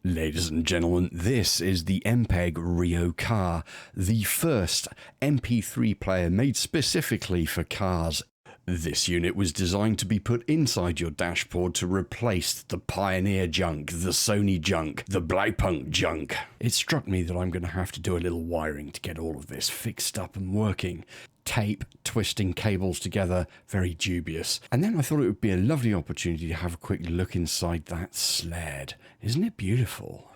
Ladies and gentlemen, this is the EMPEG Rio CAR, the first MP3 player made specifically for cars. This unit was designed to be put inside your dashboard to replace the Pioneer junk, the Sony junk, the Blaupunkt junk. It struck me that I'm going to have to do a little wiring to get all of this fixed up and working. Tape, twisting cables together, very dubious. And then I thought it would be a lovely opportunity to have a quick look inside that sled. Isn't it beautiful?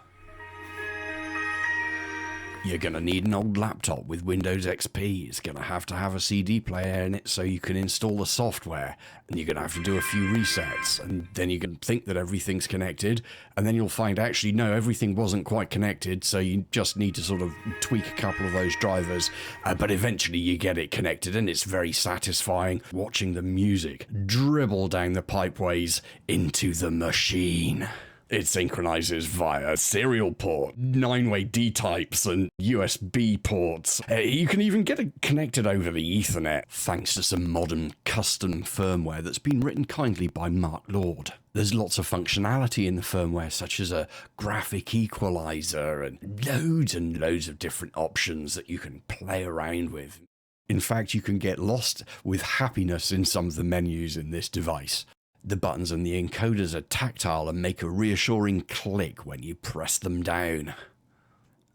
You're going to need an old laptop with Windows XP. It's going to have a CD player in it so you can install the software. And you're going to have to do a few resets. And then you can think that everything's connected. And then you'll find actually, no, everything wasn't quite connected. So you just need to sort of tweak a couple of those drivers. But eventually you get it connected. And it's very satisfying watching the music dribble down the pipeways into the machine. It synchronizes via serial port, 9-way D-types and USB ports. You can even get it connected over the Ethernet, thanks to some modern custom firmware that's been written kindly by Mark Lord. There's lots of functionality in the firmware, such as a graphic equalizer and loads of different options that you can play around with. In fact, you can get lost with happiness in some of the menus in this device. The buttons and the encoders are tactile and make a reassuring click when you press them down.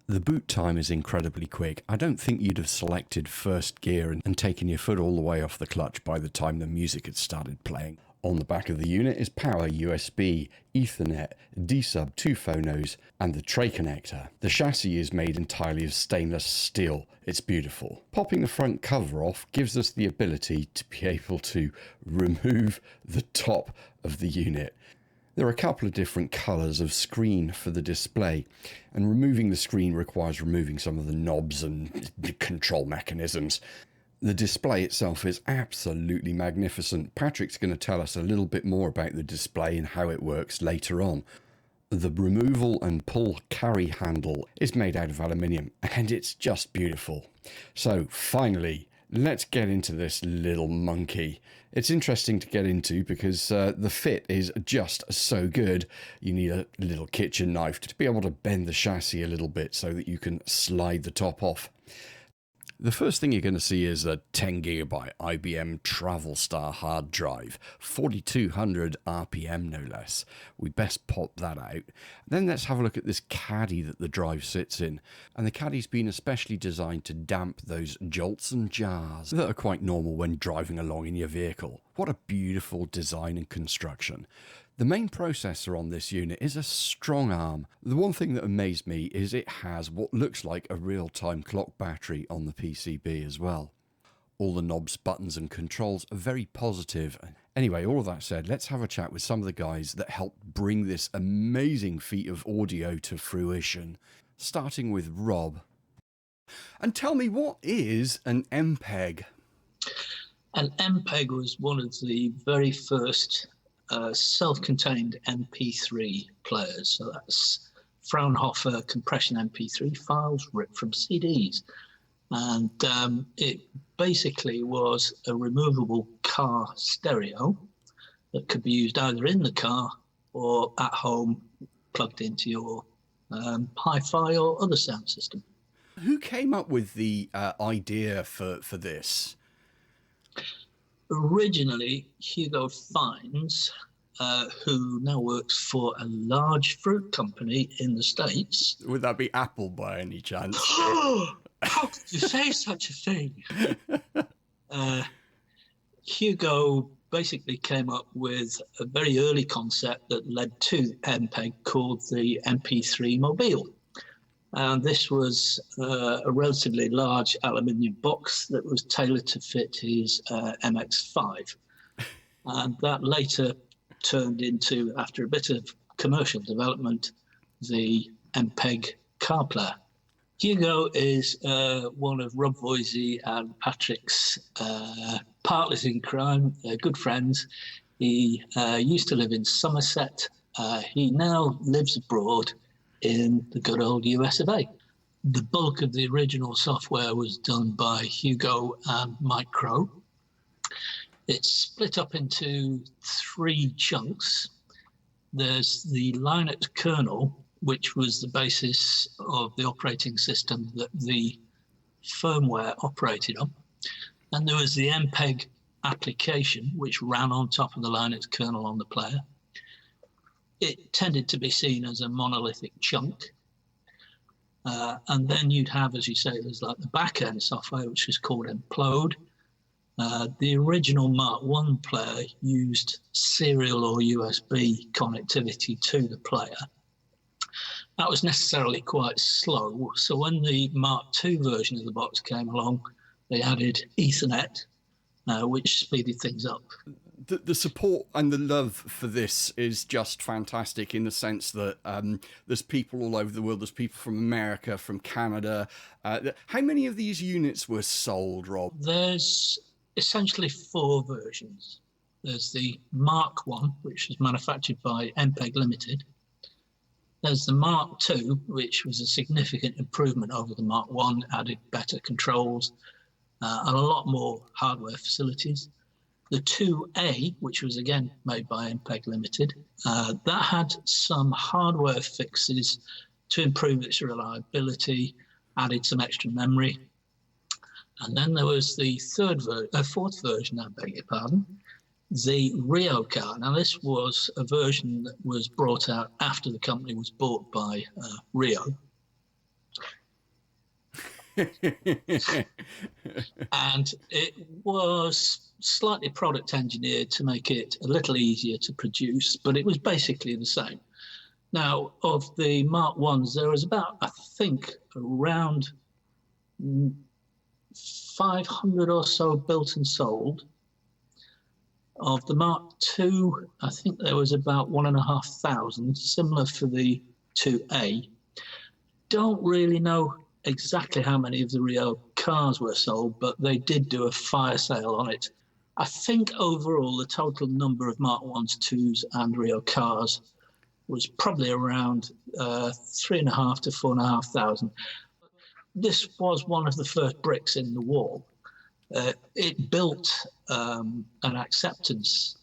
The boot time is incredibly quick. I don't think you'd have selected first gear and taken your foot all the way off the clutch by the time the music had started playing. On the back of the unit is power, USB, Ethernet, D-sub, 2 phonos, and the tray connector. The chassis is made entirely of stainless steel. It's beautiful. Popping the front cover off gives us the ability to be able to remove the top of the unit. There are a couple of different colours of screen for the display, and removing the screen requires removing some of the knobs and control mechanisms. The display itself is absolutely magnificent. Patrick's going to tell us a little bit more about the display and how it works later on. The removal and pull carry handle is made out of aluminium, and it's just beautiful. So finally, let's get into this little monkey. It's interesting to get into because the fit is just so good. You need a little kitchen knife to be able to bend the chassis a little bit so that you can slide the top off. The first thing you're going to see is a 10GB IBM Travelstar hard drive, 4200 RPM no less. We best pop that out. Then let's have a look at this caddy that the drive sits in. And the caddy's been especially designed to damp those jolts and jars that are quite normal when driving along in your vehicle. What a beautiful design and construction. The main processor on this unit is a strong arm. The one thing that amazed me is it has what looks like a real-time clock battery on the PCB as well. All the knobs, buttons and controls are very positive. Anyway, all of that said, let's have a chat with some of the guys that helped bring this amazing feat of audio to fruition. Starting with Rob. And tell me, what is an EMPEG? An EMPEG was one of the very first self-contained MP3 players. So that's Fraunhofer compression MP3 files ripped from CDs. And it basically was a removable car stereo that could be used either in the car or at home, plugged into your hi-fi or other sound system. Who came up with the idea for this? Originally, Hugo Fines, who now works for a large fruit company in the States. Would that be Apple by any chance? How could you say such a thing? Hugo basically came up with a very early concept that led to EMPEG called the MP3 Mobile. And this was a relatively large aluminium box that was tailored to fit his MX-5. And that later turned into, after a bit of commercial development, the EMPEG car player. Hugo is one of Rob Voisey and Patrick's partners in crime, good friends. He used to live in Somerset. He now lives abroad in the good old US of A. The bulk of the original software was done by Hugo and Mike Crow. It's split up into 3 chunks. There's the Linux kernel, which was the basis of the operating system that the firmware operated on. And there was the MPEG application, which ran on top of the Linux kernel on the player. It tended to be seen as a monolithic chunk. And then you'd have, as you say, there's like the back-end software, which was called Implode. The original Mark I player used serial or USB connectivity to the player. That was necessarily quite slow. So when the Mark II version of the box came along, they added Ethernet, which speeded things up. The support and the love for this is just fantastic, in the sense that there's people all over the world. There's people from America, from Canada. How many of these units were sold, Rob? There's essentially 4 versions. There's the Mark I, which was manufactured by MPEG Limited. There's the Mark II, which was a significant improvement over the Mark I, added better controls and a lot more hardware facilities. The 2A, which was again made by MPEG Limited, that had some hardware fixes to improve its reliability, added some extra memory. And then there was the fourth version, I beg your pardon, the Rio CAR. Now, this was a version that was brought out after the company was bought by Rio. And it was slightly product engineered to make it a little easier to produce, but it was basically the same. Now, of the Mark I's, there was about, I think, around 500 or so built and sold. Of the Mark II, I think there was about 1,500, similar for the 2A. Don't really know exactly how many of the Rio cars were sold, but they did do a fire sale on it. I think overall the total number of Mark 1s, 2s and Rio cars was probably around 3,500 to 4,500. This was one of the first bricks in the wall. It built an acceptance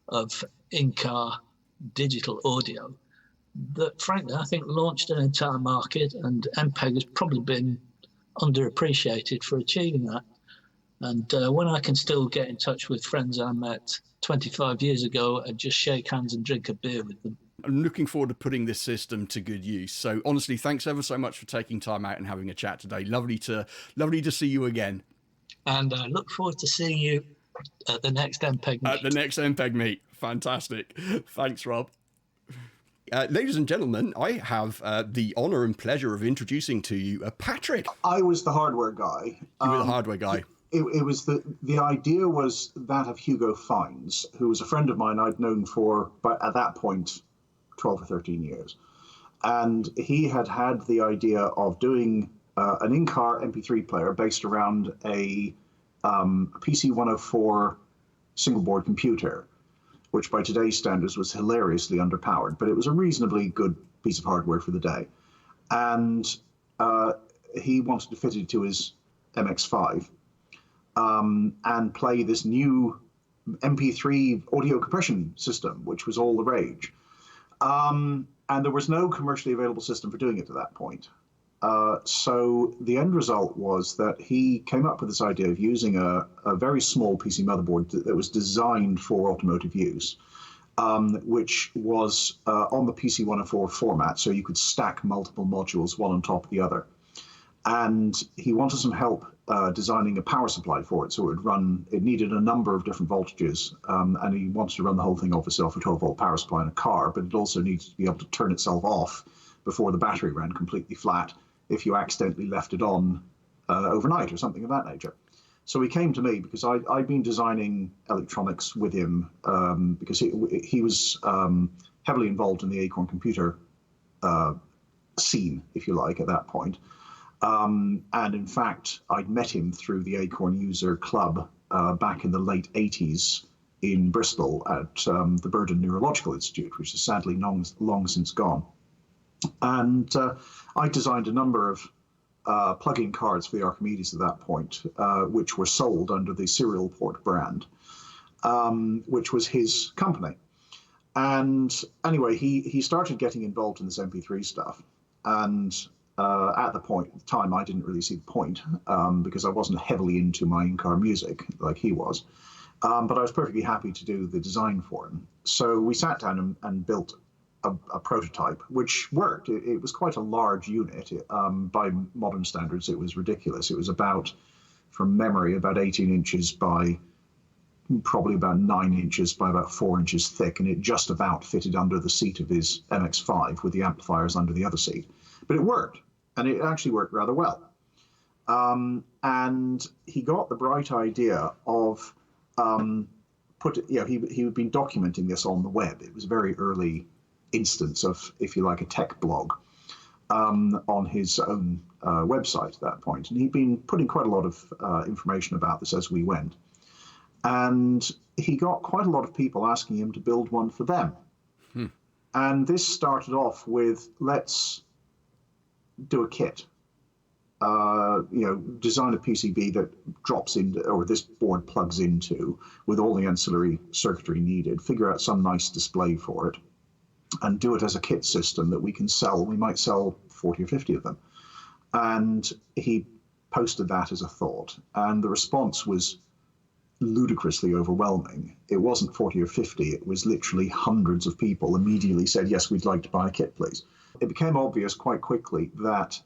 of in-car digital audio that, frankly, I think launched an entire market, and MPEG has probably been underappreciated for achieving that. And when I can still get in touch with friends I met 25 years ago and just shake hands and drink a beer with them. I'm looking forward to putting this system to good use. So honestly, thanks ever so much for taking time out and having a chat today. Lovely to see you again. And I look forward to seeing you at the next MPEG meet. At the next MPEG meet. Fantastic. Thanks, Rob. Ladies and gentlemen, I have the honour and pleasure of introducing to you Patrick. I was the hardware guy. You were the hardware guy. It was the idea was that of Hugo Fines, who was a friend of mine I'd known for, but at that point, 12 or 13 years. And he had the idea of doing an in-car MP3 player based around a PC 104 single-board computer, which by today's standards was hilariously underpowered, but it was a reasonably good piece of hardware for the day. And he wanted to fit it to his MX5 and play this new MP3 audio compression system, which was all the rage. And there was no commercially available system for doing it at that point. So the end result was that he came up with this idea of using a very small PC motherboard that was designed for automotive use, which was on the PC 104 format, so you could stack multiple modules one on top of the other. And he wanted some help designing a power supply for it, so it needed a number of different voltages, and he wanted to run the whole thing off a 12-volt power supply in a car, but it also needed to be able to turn itself off before the battery ran completely flat if you accidentally left it on overnight or something of that nature. So he came to me because I'd been designing electronics with him because he was heavily involved in the Acorn computer scene, if you like, at that point. And in fact, I'd met him through the Acorn User Club back in the late 80s in Bristol at the Burden Neurological Institute, which is sadly long since gone. And I designed a number of plug-in cards for the Archimedes at that point, which were sold under the Serial Port brand, which was his company. And anyway, he started getting involved in this MP3 stuff. And at the time, I didn't really see the point because I wasn't heavily into my in-car music like he was. But I was perfectly happy to do the design for him. So we sat down and built a prototype, which worked. It was quite a large unit. By modern standards, it was ridiculous. It was about, from memory, about 18 inches by probably about 9 inches by about 4 inches thick, and it just about fitted under the seat of his MX-5 with the amplifiers under the other seat. But it worked, and it actually worked rather well. And he got the bright idea of he had been documenting this on the web. It was a very early instance of, if you like, a tech blog on his own website at that point. And he'd been putting quite a lot of information about this as we went. And he got quite a lot of people asking him to build one for them. And this started off with, let's do a kit. Design a PCB that drops into, or this board plugs into, with all the ancillary circuitry needed, figure out some nice display for it, and do it as a kit system that we can sell. We might sell 40 or 50 of them. And he posted that as a thought. And the response was ludicrously overwhelming. It wasn't 40 or 50, it was literally hundreds of people immediately said, yes, we'd like to buy a kit, please. It became obvious quite quickly that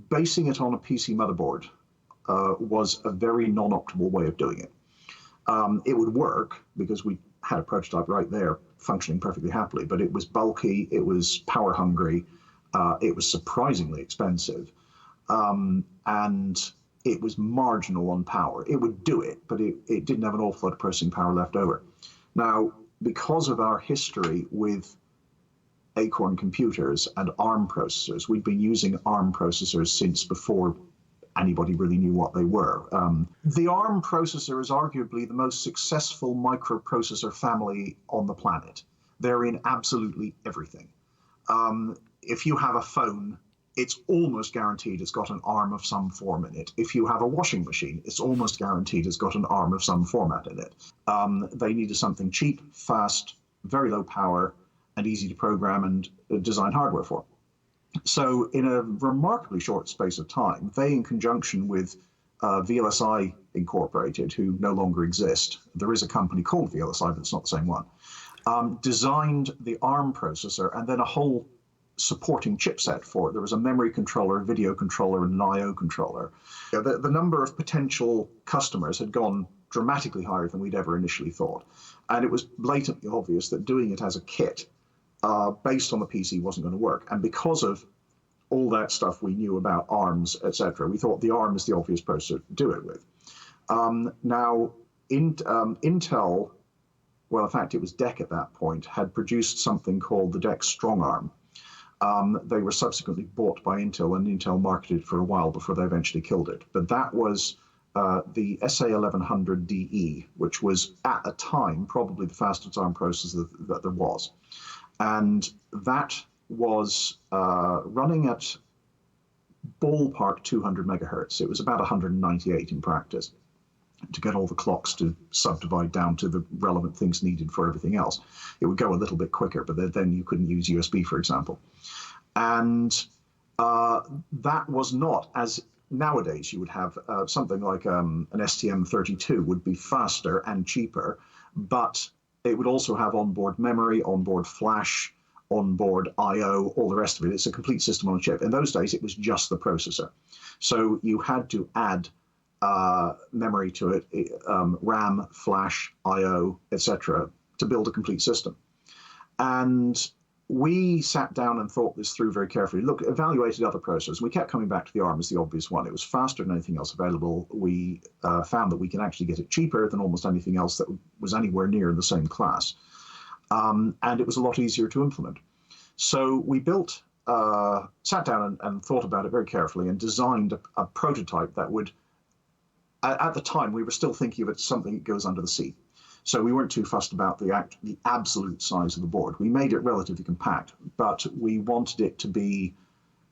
basing it on a PC motherboard was a very non-optimal way of doing it. It would work because we had a prototype right there functioning perfectly happily, but it was bulky, it was power hungry, it was surprisingly expensive, and it was marginal on power. It would do it, but it didn't have an awful lot of processing power left over. Now, because of our history with Acorn computers and ARM processors, we'd been using ARM processors since before anybody really knew what they were. The ARM processor is arguably the most successful microprocessor family on the planet. They're in absolutely everything. If you have a phone, it's almost guaranteed it's got an ARM of some form in it. If you have a washing machine, it's almost guaranteed it's got an ARM of some format in it. They needed something cheap, fast, very low power, and easy to program and design hardware for. So in a remarkably short space of time, they, in conjunction with VLSI Incorporated, who no longer exist, there is a company called VLSI, but it's not the same one, designed the ARM processor and then a whole supporting chipset for it. There was a memory controller, a video controller, and an I/O controller. The number of potential customers had gone dramatically higher than we'd ever initially thought. And it was blatantly obvious that doing it as a kit based on the PC wasn't going to work. And because of all that stuff we knew about ARMs, etc., we thought the ARM is the obvious processor to do it with. Now, Intel, well, in fact, it was DEC at that point, had produced something called the DEC StrongARM. They were subsequently bought by Intel, and Intel marketed for a while before they eventually killed it. But that was the SA1100DE, which was, at the time, probably the fastest ARM processor that there was. And that was running at ballpark 200 megahertz. It was about 198 in practice, to get all the clocks to subdivide down to the relevant things needed for everything else. It would go a little bit quicker, but then you couldn't use USB, for example. And that was not, as nowadays you would have something like an STM32 would be faster and cheaper, but it would also have onboard memory, onboard flash, onboard I/O, all the rest of it. It's a complete system on a chip. In those days, it was just the processor. So you had to add memory to it, RAM, flash, I/O, etc., to build a complete system. And we sat down and thought this through very carefully. Look, evaluated other processors. We kept coming back to the ARM as the obvious one. It was faster than anything else available. We found that we can actually get it cheaper than almost anything else that was anywhere near in the same class. And it was a lot easier to implement. So we built, sat down and thought about it very carefully and designed a prototype that would, at the time, we were still thinking of it as something that goes under the seat. So we weren't too fussed about the absolute size of the board. We made it relatively compact, but we wanted it to be,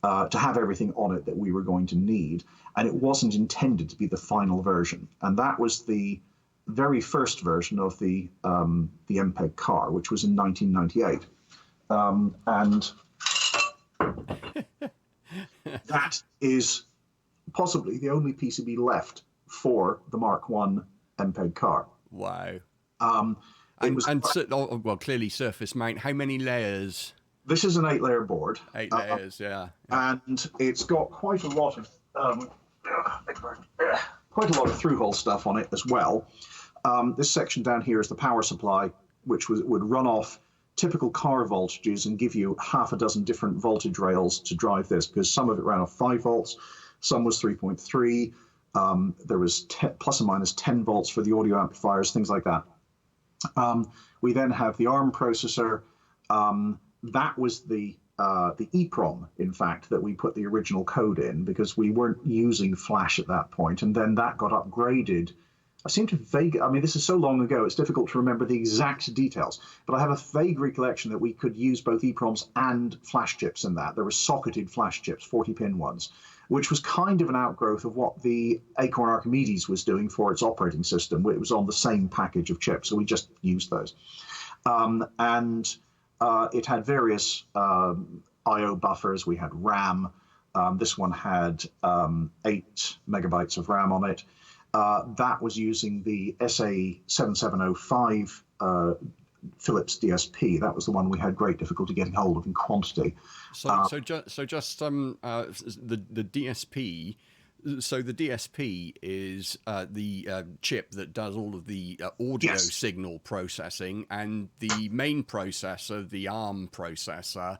to have everything on it that we were going to need. And it wasn't intended to be the final version. And that was the very first version of the EMPEG CAR, which was in 1998. And that is possibly the only PCB left for the Mark I EMPEG CAR. Wow. Clearly surface mount. How many layers? This is an 8-layer board. 8 layers, yeah. And it's got quite a lot of through-hole stuff on it as well. This section down here is the power supply, which would run off typical car voltages and give you half a dozen different voltage rails to drive this, because some of it ran off 5 volts, some was 3.3. There was plus or minus 10 volts for the audio amplifiers, things like that. We then have the ARM processor. That was the EEPROM, in fact, that we put the original code in, because we weren't using Flash at that point. And then that got upgraded. I seem to this is so long ago, it's difficult to remember the exact details, but I have a vague recollection that we could use both EEPROMs and Flash chips in that. There were socketed Flash chips, 40-pin ones, which was kind of an outgrowth of what the Acorn Archimedes was doing for its operating system. It was on the same package of chips, so we just used those. It had various I/O buffers. We had RAM. This one had 8 megabytes of RAM on it. That was using the SA7705 Philips DSP. That was the one we had great difficulty getting hold of in quantity. The DSP. So the DSP is the chip that does all of the audio signal processing, and the main processor, the ARM processor,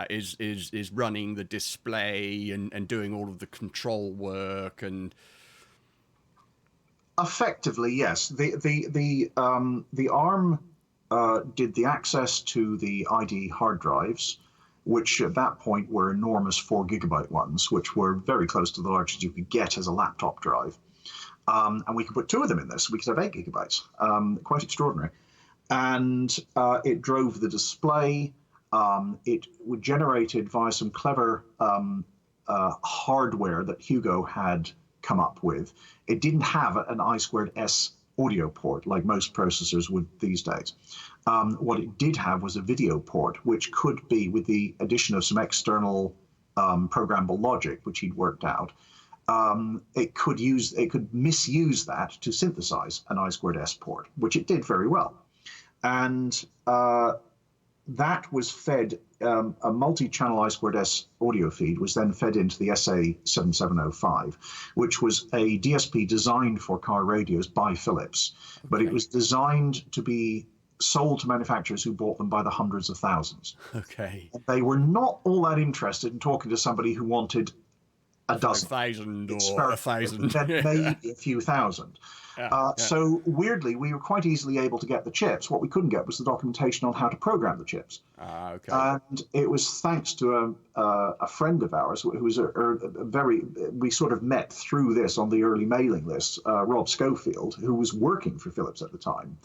is running the display and doing all of the control work and. Effectively, yes. The ARM did the access to the IDE hard drives, which at that point were enormous 4 gigabyte ones, which were very close to the largest you could get as a laptop drive. And we could put 2 of them in this. We could have 8 gigabytes. Quite extraordinary. And it drove the display. It was generated via some clever hardware that Hugo had come up with. It didn't have an I2S audio port like most processors would these days. What it did have was a video port, which could be, with the addition of some external programmable logic, which he'd worked out, it could misuse that to synthesize an I2S port, which it did very well. And that was fed, a multi-channel I2S audio feed was then fed into the SA7705, which was a DSP designed for car radios by Philips, but it was designed to be sold to manufacturers who bought them by the hundreds of thousands. Okay. They were not all that interested in talking to somebody who wanted a dozen. 5,000 or 1,000. Maybe a few thousand. So weirdly, we were quite easily able to get the chips. What we couldn't get was the documentation on how to program the chips. Okay. And it was thanks to a friend of ours who was we sort of met through this on the early mailing list, Rob Schofield, who was working for Philips at the time,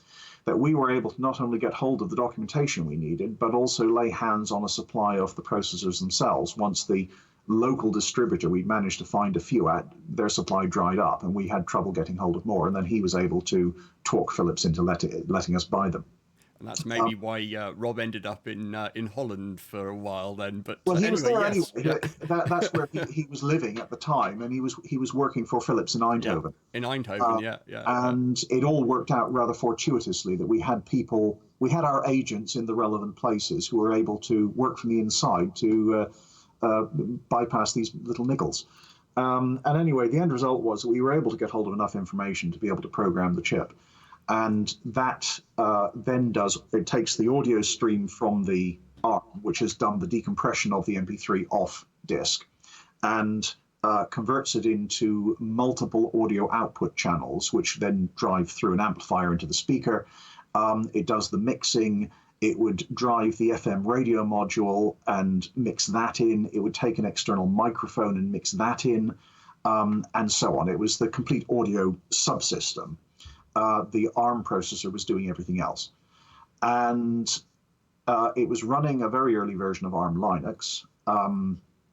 that we were able to not only get hold of the documentation we needed, but also lay hands on a supply of the processors themselves. Once the local distributor we'd managed to find a few at, their supply dried up and we had trouble getting hold of more, and then he was able to talk Philips into letting us buy them. And that's maybe why Rob ended up in Holland for a while then. But well, he anyway, was there yes. anyway. Yeah. That's where he was living at the time, and he was working for Philips in Eindhoven. Yeah. In Eindhoven, yeah. And it all worked out rather fortuitously that we had our agents in the relevant places who were able to work from the inside to bypass these little niggles. And anyway, the end result was that we were able to get hold of enough information to be able to program the chip. And that then takes the audio stream from the ARM, which has done the decompression of the MP3 off disk, and converts it into multiple audio output channels, which then drive through an amplifier into the speaker. It does the mixing. It would drive the FM radio module and mix that in. It would take an external microphone and mix that in, and so on. It was the complete audio subsystem. The ARM processor was doing everything else. And it was running a very early version of ARM Linux.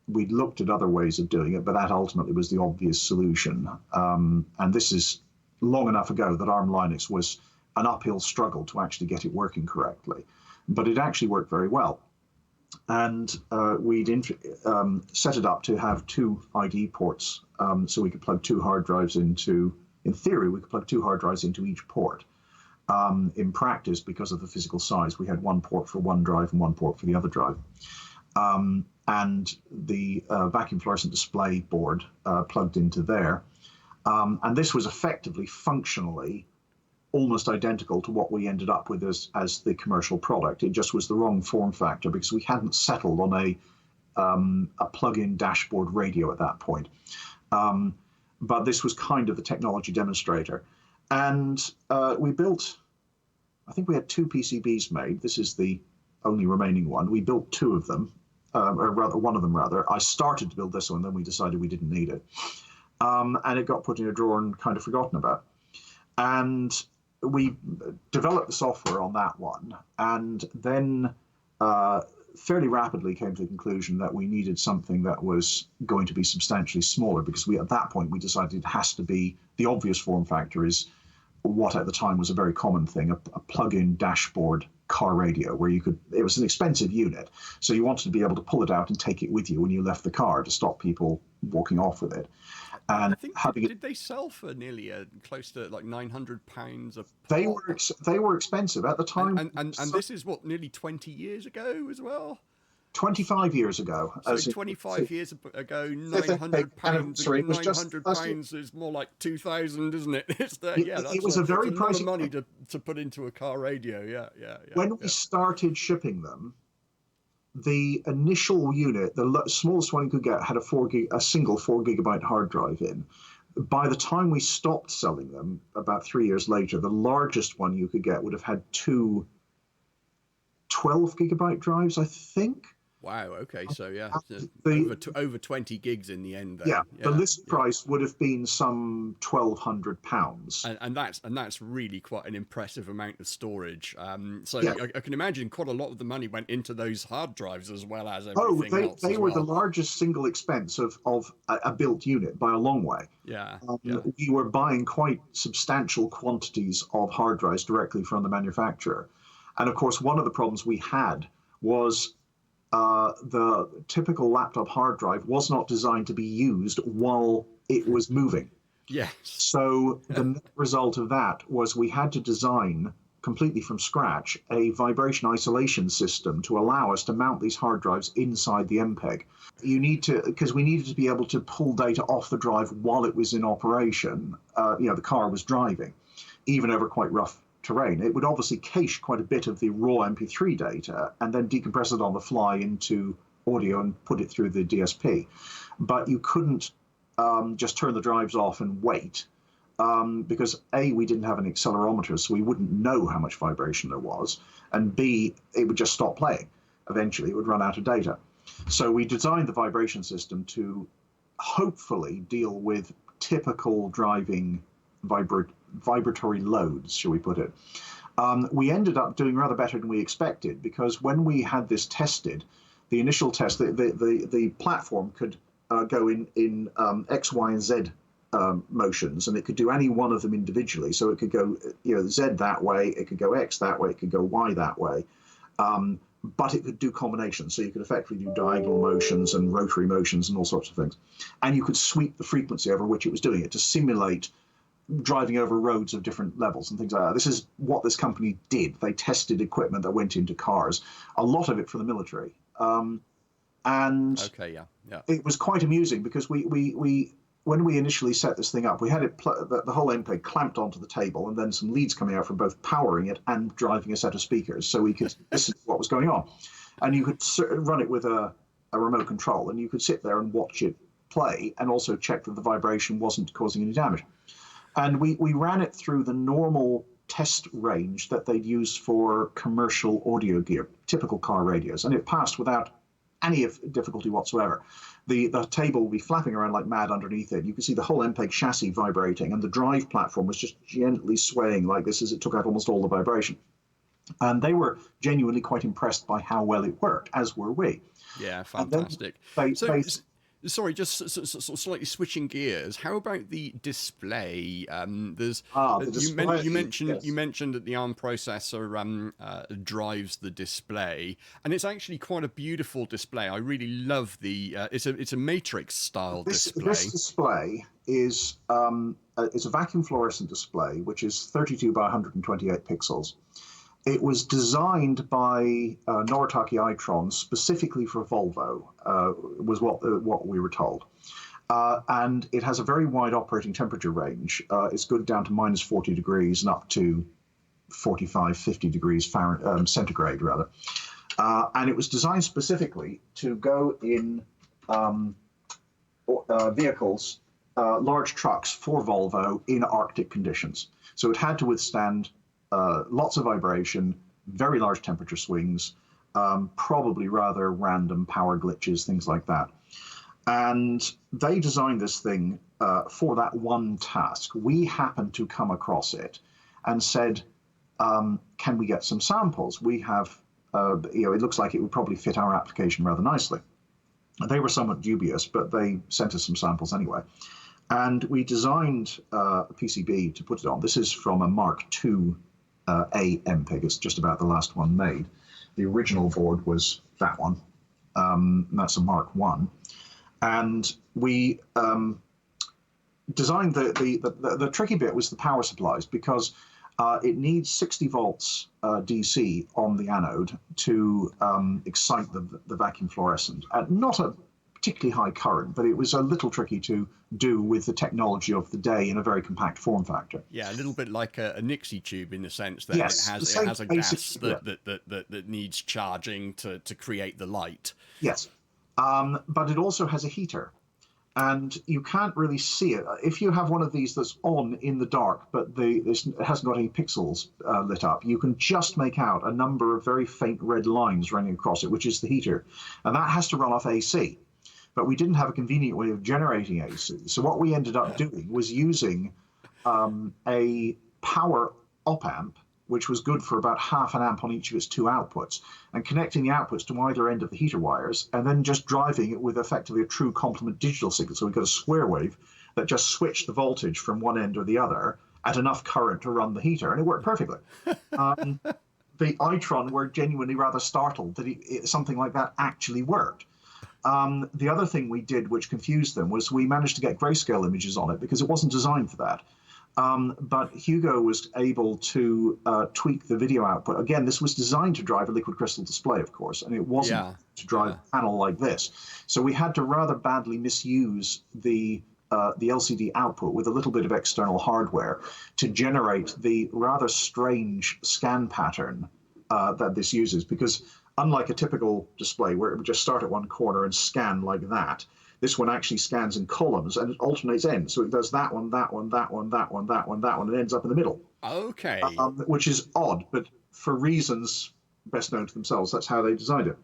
We'd looked at other ways of doing it, but that ultimately was the obvious solution. And this is long enough ago that ARM Linux was an uphill struggle to actually get it working correctly. But it actually worked very well. And we'd set it up to have 2 IDE ports, so we could plug 2 hard drives into, in theory, we could plug 2 hard drives into each port. In practice, because of the physical size, we had 1 port for one drive and 1 port for the other drive. And the vacuum fluorescent display board plugged into there. And this was effectively, functionally, almost identical to what we ended up with as the commercial product. It just was the wrong form factor because we hadn't settled on a plug-in dashboard radio at that point. But this was kind of the technology demonstrator. And we built, I think we had 2 PCBs made. This is the only remaining one. We built 2 of them, or rather, one of them rather. I started to build this one, then we decided we didn't need it. And it got put in a drawer and kind of forgotten about. And we developed the software on that one, and then fairly rapidly came to the conclusion that we needed something that was going to be substantially smaller, because at that point we decided it has to be, the obvious form factor is what at the time was a very common thing, a plug-in dashboard car radio, where you could, it was an expensive unit, so you wanted to be able to pull it out and take it with you when you left the car to stop people walking off with it. And I think, did they sell for nearly close to like £900 a pop? They were expensive at the time. And this is what, nearly 20 years ago as well? 25 years ago. So 25 years ago, £900. £900 is more like 2,000, isn't it? It's it was a very pricey, lot of money to put into a car radio. Yeah. When we started shipping them, the initial unit, the smallest one you could get, had a single 4 gigabyte hard drive in. By the time we stopped selling them, about 3 years later, the largest one you could get would have had 2 12 gigabyte drives, I think. Wow. Okay. So yeah, over 20 gigs in the end. Then. Yeah. The list price would have been some £1,200, and that's really quite an impressive amount of storage. I can imagine quite a lot of the money went into those hard drives as well as everything else. They were the largest single expense of a built unit by a long way. Yeah. We were buying quite substantial quantities of hard drives directly from the manufacturer, and of course, one of the problems we had was the typical laptop hard drive was not designed to be used while it was moving. Yes. So the net result of that was we had to design completely from scratch a vibration isolation system to allow us to mount these hard drives inside the MPEG. Because we needed to be able to pull data off the drive while it was in operation. The car was driving, even over quite rough terrain. It would obviously cache quite a bit of the raw MP3 data and then decompress it on the fly into audio and put it through the DSP. But you couldn't just turn the drives off and wait, because A, we didn't have an accelerometer, so we wouldn't know how much vibration there was, and B, it would just stop playing. Eventually, it would run out of data. So we designed the vibration system to hopefully deal with typical driving vibratory loads, shall we put it. We ended up doing rather better than we expected, because when we had this tested, the initial test, the platform could go in X, Y, and Z motions, and it could do any one of them individually. So it could go Z that way, it could go X that way, it could go Y that way. But it could do combinations, so you could effectively do diagonal motions and rotary motions and all sorts of things. And you could sweep the frequency over which it was doing it to simulate driving over roads of different levels and things like that. This is what this company did. They tested equipment that went into cars, a lot of it for the military. It was quite amusing because we when we initially set this thing up, we had the whole MPEG clamped onto the table and then some leads coming out from both powering it and driving a set of speakers, so we could listen to what was going on. And you could run it with a remote control, and you could sit there and watch it play and also check that the vibration wasn't causing any damage. And we ran it through the normal test range that they'd use for commercial audio gear, typical car radios, and it passed without any difficulty whatsoever. The table would be flapping around like mad underneath it. You could see the whole MPEG chassis vibrating, and the drive platform was just gently swaying like this as it took out almost all the vibration. And they were genuinely quite impressed by how well it worked, as were we. Yeah, fantastic. Sorry, just slightly switching gears. How about the display? There's The display. you mentioned that the ARM processor drives the display, and it's actually quite a beautiful display. I really love the it's a matrix style display. This display is it's a vacuum fluorescent display, which is 32 by 128 pixels. It was designed by Noritake Itron specifically for Volvo, was what we were told. And it has a very wide operating temperature range. It's good down to minus 40 degrees and up to 45, 50 degrees centigrade, rather. And it was designed specifically to go in vehicles, large trucks for Volvo in Arctic conditions. So it had to withstand lots of vibration, very large temperature swings, probably rather random power glitches, things like that. And they designed this thing for that one task. We happened to come across it and said, can we get some samples? We have, it looks like it would probably fit our application rather nicely. They were somewhat dubious, but they sent us some samples anyway. And we designed a PCB to put it on. This is from a Mark II A MPEG. It's just about the last one made. The original board was that one. That's a Mark I. And we designed the tricky bit was the power supplies, because it needs 60 volts DC on the anode to excite the vacuum fluorescent at not a particularly high current, but it was a little tricky to do with the technology of the day in a very compact form factor. Yeah, a little bit like a Nixie tube in the sense that yes, it has a gas that needs charging to create the light. Yes, but it also has a heater. And you can't really see it. If you have one of these that's on in the dark, but it hasn't got any pixels lit up, you can just make out a number of very faint red lines running across it, which is the heater. And that has to run off AC. But we didn't have a convenient way of generating AC. So what we ended up doing was using a power op-amp, which was good for about half an amp on each of its two outputs, and connecting the outputs to either end of the heater wires, and then just driving it with effectively a true complement digital signal. So we got a square wave that just switched the voltage from one end or the other at enough current to run the heater, and it worked perfectly. The Itron were genuinely rather startled that something like that actually worked. The other thing we did, which confused them, was we managed to get grayscale images on it because it wasn't designed for that. But Hugo was able to tweak the video output. Again, this was designed to drive a liquid crystal display, of course, and it wasn't to drive a panel like this. So we had to rather badly misuse the LCD output with a little bit of external hardware to generate the rather strange scan pattern that this uses. Because unlike a typical display where it would just start at one corner and scan like that, this one actually scans in columns and it alternates ends. So it does that one, that one, that one, that one, that one, that one, and ends up in the middle. Okay. Which is odd, but for reasons best known to themselves, that's how they designed it.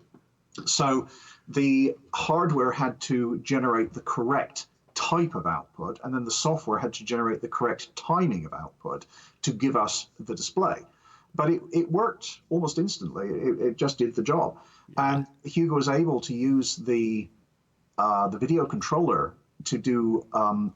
So the hardware had to generate the correct type of output, and then the software had to generate the correct timing of output to give us the display. But it worked almost instantly. It just did the job. Yeah. And Hugo was able to use the video controller to do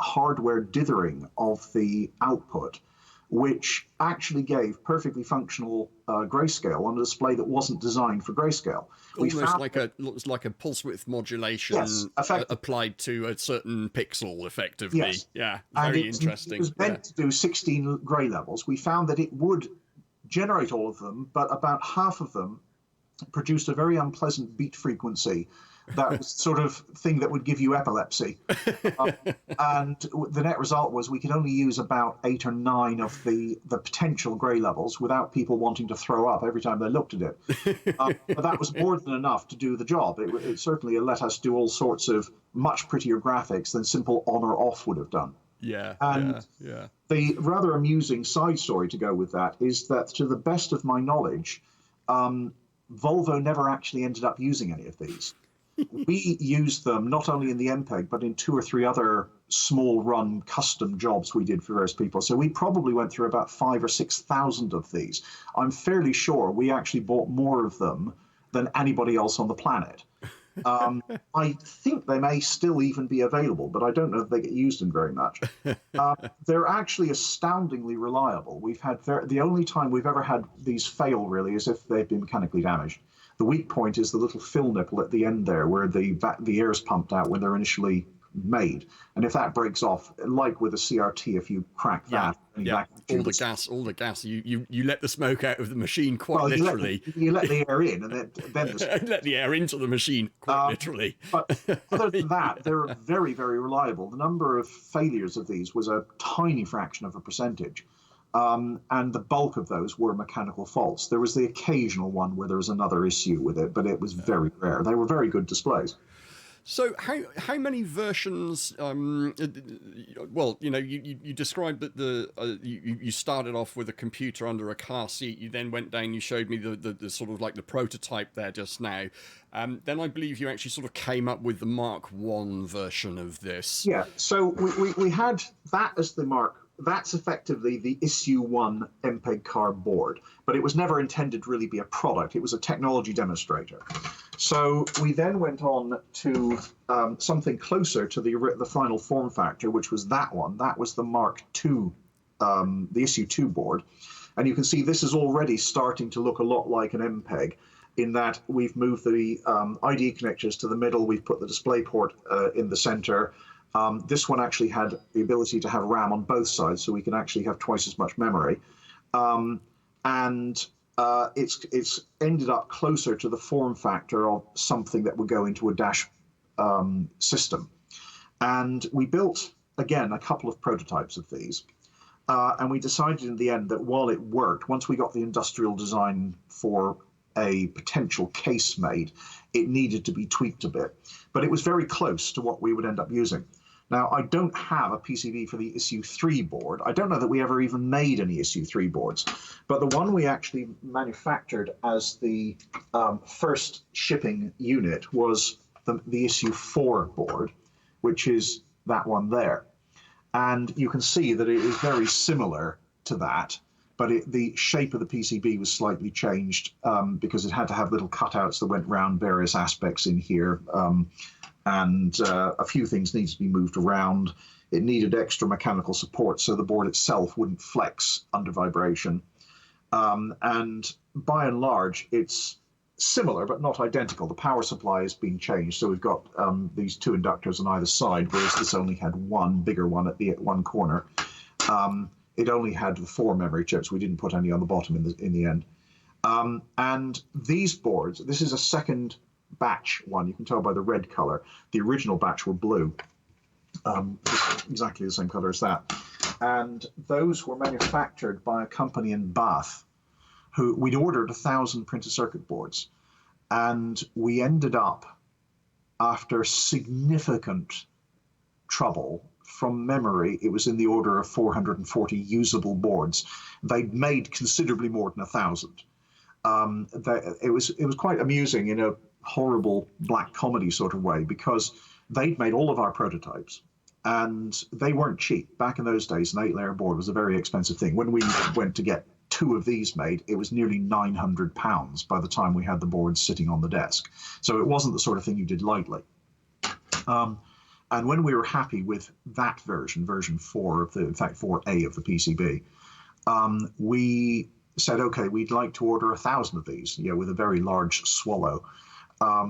hardware dithering of the output, which actually gave perfectly functional grayscale on a display that wasn't designed for grayscale. Almost like a pulse width modulation applied to a certain pixel, effectively. Yes. Yeah, very interesting. It was meant to do 16 gray levels. We found that it would generate all of them, but about half of them produced a very unpleasant beat frequency. That was the sort of thing that would give you epilepsy. And the net result was we could only use about 8 or 9 of the potential grey levels without people wanting to throw up every time they looked at it. But that was more than enough to do the job. It certainly let us do all sorts of much prettier graphics than simple on or off would have done. Yeah, and the rather amusing side story to go with that is that, to the best of my knowledge, Volvo never actually ended up using any of these. We used them not only in the MPEG, but in 2 or 3 other small run custom jobs we did for various people. So we probably went through about 5,000 or 6,000 of these. I'm fairly sure we actually bought more of them than anybody else on the planet. I think they may still even be available, but I don't know if they get used in very much. They're actually astoundingly reliable. We've had the only time we've ever had these fail really is if they've been mechanically damaged. The weak point is the little fill nipple at the end there, where the air is pumped out when they're initially made, and if that breaks off, like with a CRT, if you crack that, all the gas, you let the smoke out of the machine quite literally. You let the air in, and then let the air into the machine quite literally. But other than that, they're very, very reliable. The number of failures of these was a tiny fraction of a percentage. And the bulk of those were mechanical faults. There was the occasional one where there was another issue with it, but it was very rare. They were very good displays. So how many versions? Well, you described that you started off with a computer under a car seat. You then went down. You showed me the sort of like the prototype there just now. Then I believe you actually sort of came up with the Mark I version of this. Yeah. So we had that as the Mark. That's effectively the issue 1 EMPEG CAR board, but it was never intended to really be a product. It was a technology demonstrator. So we then went on to something closer to the final form factor, which was that one. That was the Mark II, the issue 2 board. And you can see this is already starting to look a lot like an MPEG in that we've moved the IDE connectors to the middle. We've put the display port in the center. This one actually had the ability to have RAM on both sides, so we can actually have twice as much memory. It's ended up closer to the form factor of something that would go into a dash system. And we built, again, a couple of prototypes of these. And we decided in the end that while it worked, once we got the industrial design for a potential case made, it needed to be tweaked a bit. But it was very close to what we would end up using. Now, I don't have a PCB for the issue 3 board. I don't know that we ever even made any issue 3 boards. But the one we actually manufactured as the first shipping unit was the issue 4 board, which is that one there. And you can see that it is very similar to that, but the shape of the PCB was slightly changed because it had to have little cutouts that went around various aspects in here. And a few things needed to be moved around. It needed extra mechanical support so the board itself wouldn't flex under vibration. And by and large, it's similar but not identical. The power supply has been changed, so we've got these 2 inductors on either side, whereas this only had one bigger one at one corner. It only had the 4 memory chips. We didn't put any on the bottom in the end. And these boards, this is a second batch one. You can tell by the red color. The original batch were blue, exactly the same color as that. And those were manufactured by a company in Bath who we'd ordered 1,000 printed circuit boards. And we ended up, after significant trouble, from memory, it was in the order of 440 usable boards. They'd made considerably more than 1,000. It was quite amusing in a horrible black comedy sort of way, because they'd made all of our prototypes and they weren't cheap. Back in those days, an 8-layer board was a very expensive thing. When we went to get 2 of these made, it was nearly £900 by the time we had the boards sitting on the desk. So it wasn't the sort of thing you did lightly. And when we were happy with that version 4 of in fact 4A of the PCB, we said, okay, we'd like to order 1,000 of these, with a very large swallow,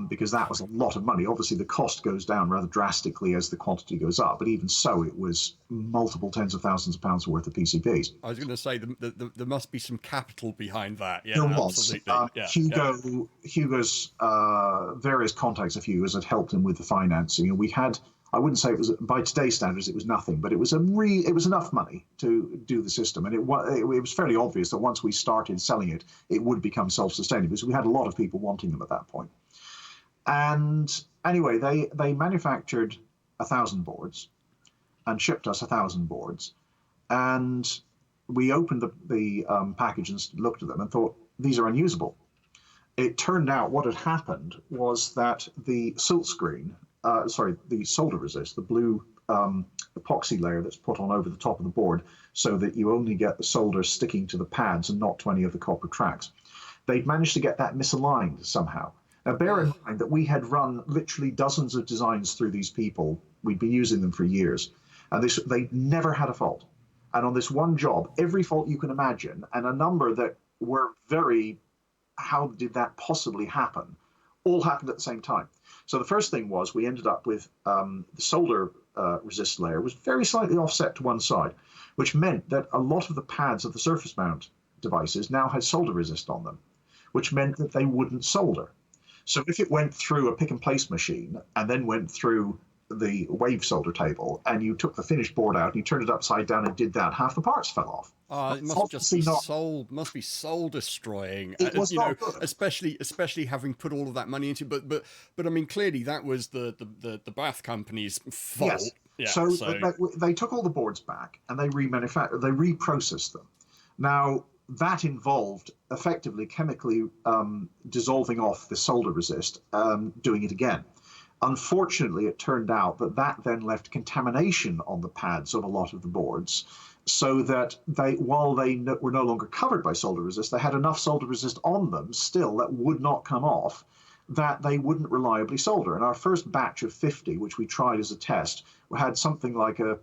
because that was a lot of money. Obviously, the cost goes down rather drastically as the quantity goes up, but even so, it was multiple tens of thousands of pounds worth of PCBs. I was going to say there must be some capital behind that. Yeah, there was. Absolutely. Hugo's various contacts of Hugo's had helped him with the financing. We had, I wouldn't say it was, by today's standards, it was nothing, but it was enough money to do the system. And it was fairly obvious that once we started selling it, it would become self-sustaining, because we had a lot of people wanting them at that point. And anyway, they manufactured 1,000 boards and shipped us 1,000 boards. And we opened the package and looked at them and thought, these are unusable. It turned out what had happened was that the silkscreen, the solder resist, the blue epoxy layer that's put on over the top of the board so that you only get the solder sticking to the pads and not to any of the copper tracks. They'd managed to get that misaligned somehow. Now, bear in mind that we had run literally dozens of designs through these people. We'd been using them for years, and they never had a fault. And on this one job, every fault you can imagine, and a number that were very, how did that possibly happen, all happened at the same time. So the first thing was we ended up with the solder resist layer was very slightly offset to one side, which meant that a lot of the pads of the surface mount devices now had solder resist on them, which meant that they wouldn't solder. So if it went through a pick and place machine and then went through the wave solder table and you took the finished board out and you turned it upside down and did that, half the parts fell off. It must just be soul destroying. It was not good. especially having put all of that money into it. But I mean, clearly that was the bath company's fault. Yes. Yeah, so they took all the boards back and they reprocessed them. Now that involved effectively chemically dissolving off the solder resist, doing it again. Unfortunately, it turned out that then left contamination on the pads of a lot of the boards, so that while they were no longer covered by solder resist, they had enough solder resist on them still that would not come off, that they wouldn't reliably solder. And our first batch of 50, which we tried as a test, had something like a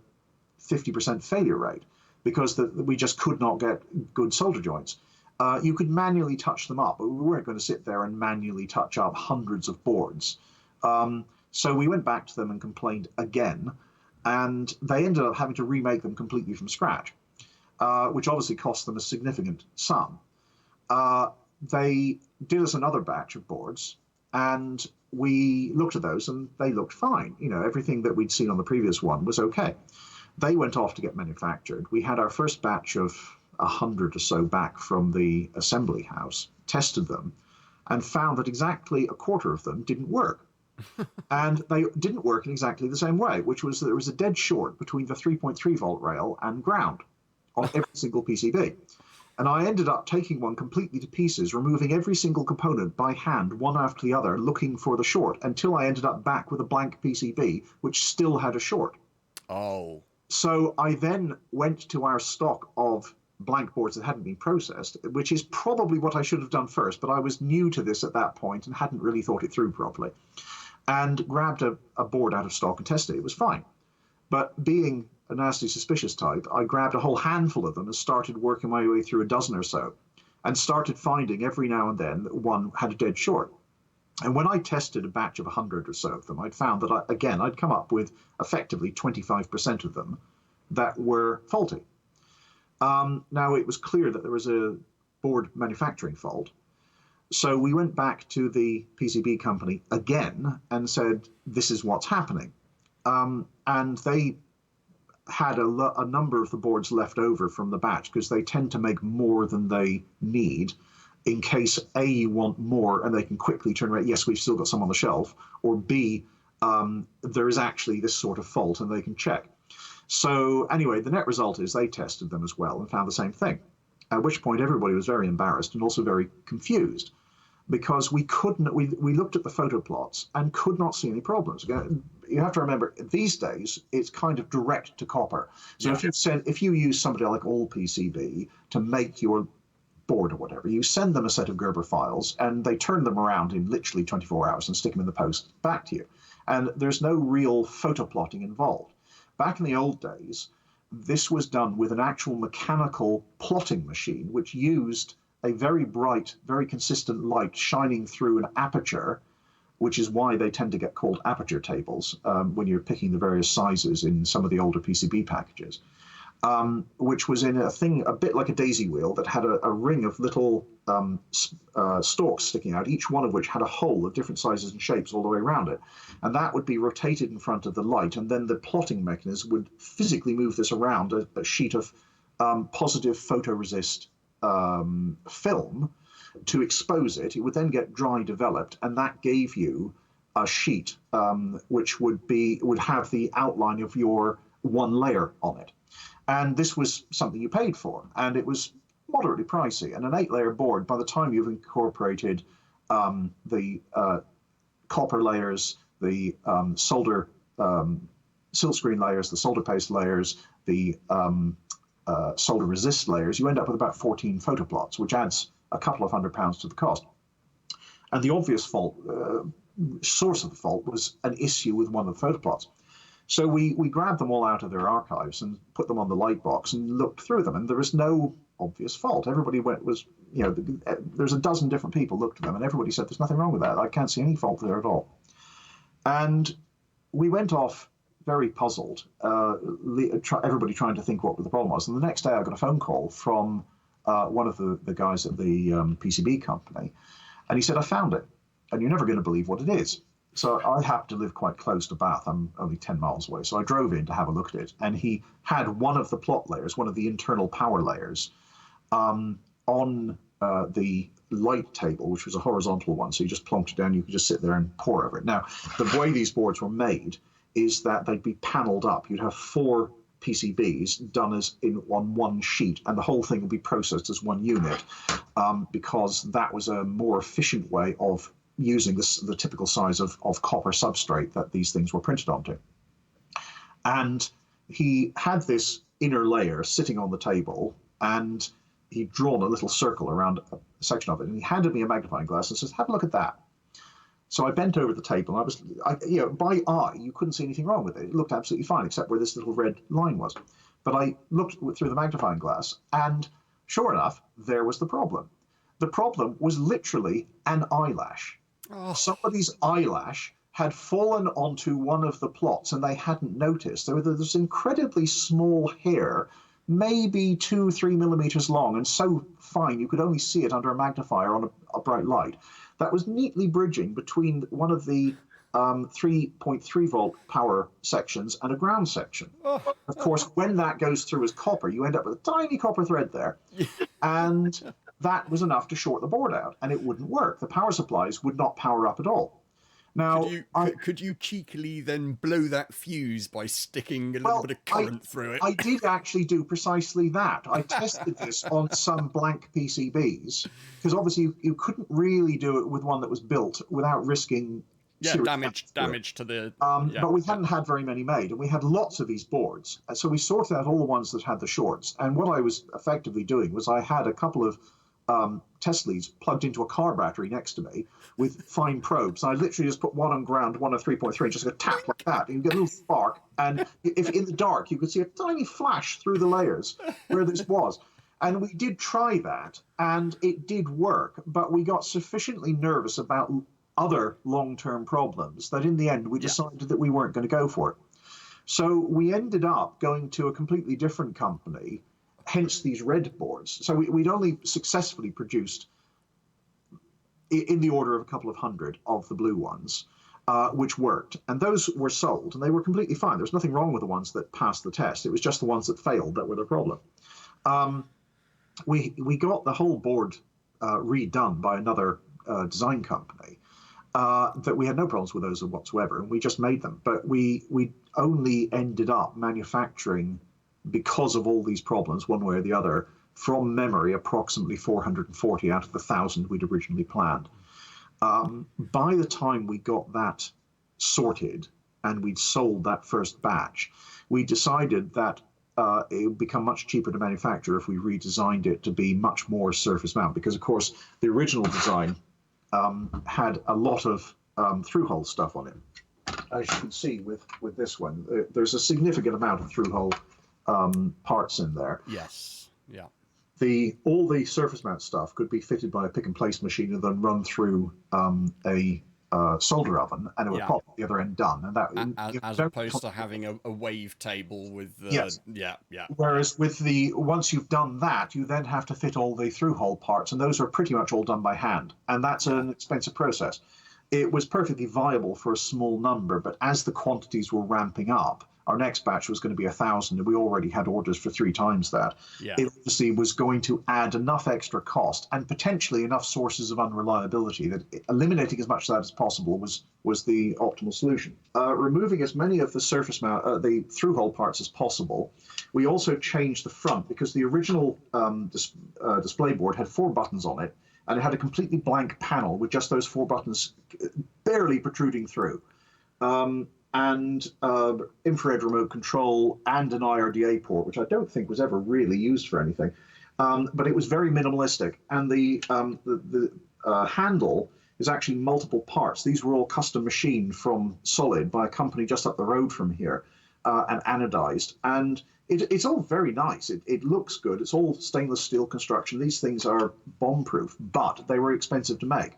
50% failure rate, because we just could not get good solder joints. You could manually touch them up, but we weren't going to sit there and manually touch up hundreds of boards. So we went back to them and complained again, and they ended up having to remake them completely from scratch, which obviously cost them a significant sum. They did us another batch of boards, and we looked at those, and they looked fine. You know, everything that we'd seen on the previous one was okay. They went off to get manufactured. We had our first batch of 100 or so back from the assembly house, tested them, and found that exactly a quarter of them didn't work. And they didn't work in exactly the same way, which was that there was a dead short between the 3.3 volt rail and ground on every single PCB. And I ended up taking one completely to pieces, removing every single component by hand, one after the other, looking for the short, until I ended up back with a blank PCB, which still had a short. Oh. So I then went to our stock of blank boards that hadn't been processed, which is probably what I should have done first, but I was new to this at that point and hadn't really thought it through properly, and grabbed a board out of stock and tested it. It was fine. But being a nasty suspicious type, I grabbed a whole handful of them and started working my way through a dozen or so, and started finding every now and then that one had a dead short. And when I tested a batch of 100 or so of them, I'd found that, I'd come up with effectively 25% of them that were faulty. Now, it was clear that there was a board manufacturing fault. So we went back to the PCB company again and said, this is what's happening. And they had a number of the boards left over from the batch, because they tend to make more than they need, in case A, you want more and they can quickly turn around, yes, we've still got some on the shelf, or B, there is actually this sort of fault and they can check. So anyway, the net result is they tested them as well and found the same thing, at which point everybody was very embarrassed and also very confused, because we looked at the photo plots and could not see any problems. Again, you have to remember, these days, it's kind of direct to copper. So yeah. If you use somebody like AllPCB to make your board or whatever, you send them a set of Gerber files and they turn them around in literally 24 hours and stick them in the post back to you. And there's no real photo plotting involved. Back in the old days, this was done with an actual mechanical plotting machine, which used a very bright, very consistent light shining through an aperture, which is why they tend to get called aperture tables when you're picking the various sizes in some of the older PCB packages, which was in a thing a bit like a daisy wheel that had a ring of little stalks sticking out, each one of which had a hole of different sizes and shapes all the way around it. And that would be rotated in front of the light, and then the plotting mechanism would physically move this around a sheet of positive photoresist film to expose it. It would then get dry developed, and that gave you a sheet which would have the outline of your one layer on it. And this was something you paid for, and it was moderately pricey. And an 8-layer board, by the time you've incorporated the copper layers, the solder silkscreen layers, the solder paste layers, the solder resist layers, you end up with about 14 photoplots, which adds a couple of £100 to the cost. And the obvious source of the fault was an issue with one of the photoplots. So we grabbed them all out of their archives and put them on the Lightbox and looked through them, and there was no obvious fault. Everybody there's a dozen different people looked at them, and everybody said, there's nothing wrong with that. I can't see any fault there at all. And we went off very puzzled, everybody trying to think what the problem was. And the next day I got a phone call from one of the guys at the PCB company, and he said, I found it, and you're never going to believe what it is. So I happen to live quite close to Bath. I'm only 10 miles away. So I drove in to have a look at it. And he had one of the plot layers, one of the internal power layers, on the light table, which was a horizontal one. So you just plonked it down. You could just sit there and pour over it. Now, the way these boards were made is that they'd be panelled up. You'd have 4 PCBs done on one sheet, and the whole thing would be processed as one unit, because that was a more efficient way of using the typical size of copper substrate that these things were printed onto. And he had this inner layer sitting on the table, and he'd drawn a little circle around a section of it, and he handed me a magnifying glass and says, have a look at that. So I bent over the table, and by eye, you couldn't see anything wrong with it. It looked absolutely fine, except where this little red line was. But I looked through the magnifying glass, and sure enough, there was the problem. The problem was literally an eyelash. Oh. Somebody's eyelash had fallen onto one of the plots, and they hadn't noticed. There was this incredibly small hair, maybe 2-3 millimeters long, and so fine you could only see it under a magnifier on a bright light. That was neatly bridging between one of the 3.3 volt power sections and a ground section. Oh. Of course, when that goes through as copper, you end up with a tiny copper thread there. And that was enough to short the board out, and it wouldn't work. The power supplies would not power up at all. Now, could you cheekily then blow that fuse by sticking a little bit of current through it? I did actually do precisely that. I tested this on some blank PCBs, because obviously you couldn't really do it with one that was built without risking damage to the... But we hadn't had very many made, and we had lots of these boards. So we sorted out all the ones that had the shorts. And what I was effectively doing was I had a couple of test leads plugged into a car battery next to me with fine probes. And I literally just put one on ground, one on 3.3, and just go tap like that. And you get a little spark. And if in the dark, you could see a tiny flash through the layers where this was. And we did try that, and it did work. But we got sufficiently nervous about other long-term problems that in the end we decided that we weren't going to go for it. So we ended up going to a completely different company, hence these red boards. So we'd only successfully produced in the order of a couple of hundred of the blue ones, which worked. And those were sold, and they were completely fine. There was nothing wrong with the ones that passed the test. It was just the ones that failed that were the problem. We got the whole board redone by another design company. That we had no problems with those whatsoever, and we just made them. But we only ended up manufacturing, because of all these problems, one way or the other, from memory, approximately 440 out of the 1,000 we'd originally planned. By the time we got that sorted and we'd sold that first batch, we decided that it would become much cheaper to manufacture if we redesigned it to be much more surface mount, because, of course, the original design had a lot of through-hole stuff on it. As you can see with this one, there's a significant amount of through-hole parts in there. Yes, yeah. All the surface mount stuff could be fitted by a pick-and-place machine and then run through a solder oven, and it would pop at the other end done. And that as opposed to having a wave table with the... Yes. Yeah. Whereas with once you've done that, you then have to fit all the through-hole parts, and those are pretty much all done by hand. And that's an expensive process. It was perfectly viable for a small number, but as the quantities were ramping up, our next batch was going to be 1,000, and we already had orders for 3 times that. Yeah. It obviously was going to add enough extra cost and potentially enough sources of unreliability that eliminating as much of that as possible was the optimal solution. Removing as many of the surface mount, the through-hole parts as possible. We also changed the front, because the original display board had 4 buttons on it, and it had a completely blank panel with just those 4 buttons barely protruding through. And infrared remote control and an IRDA port, which I don't think was ever really used for anything. But it was very minimalistic. And the handle is actually multiple parts. These were all custom machined from solid by a company just up the road from here, and anodized. And it's all very nice. It looks good. It's all stainless steel construction. These things are bomb-proof, but they were expensive to make.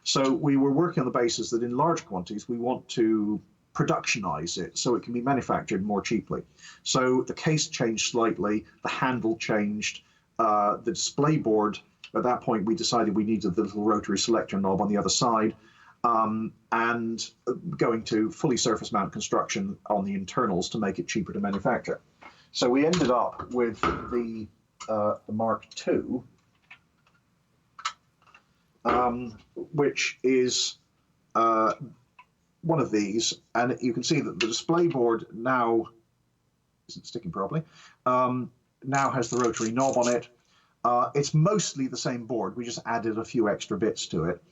So we were working on the basis that in large quantities, we want to productionize it so it can be manufactured more cheaply. So the case changed slightly, the handle changed, the display board, at that point we decided we needed the little rotary selector knob on the other side, and going to fully surface mount construction on the internals to make it cheaper to manufacture. So we ended up with the Mark II, which is one of these, and you can see that the display board now isn't sticking properly. Now has the rotary knob on it. It's mostly the same board. We just added a few extra bits to it.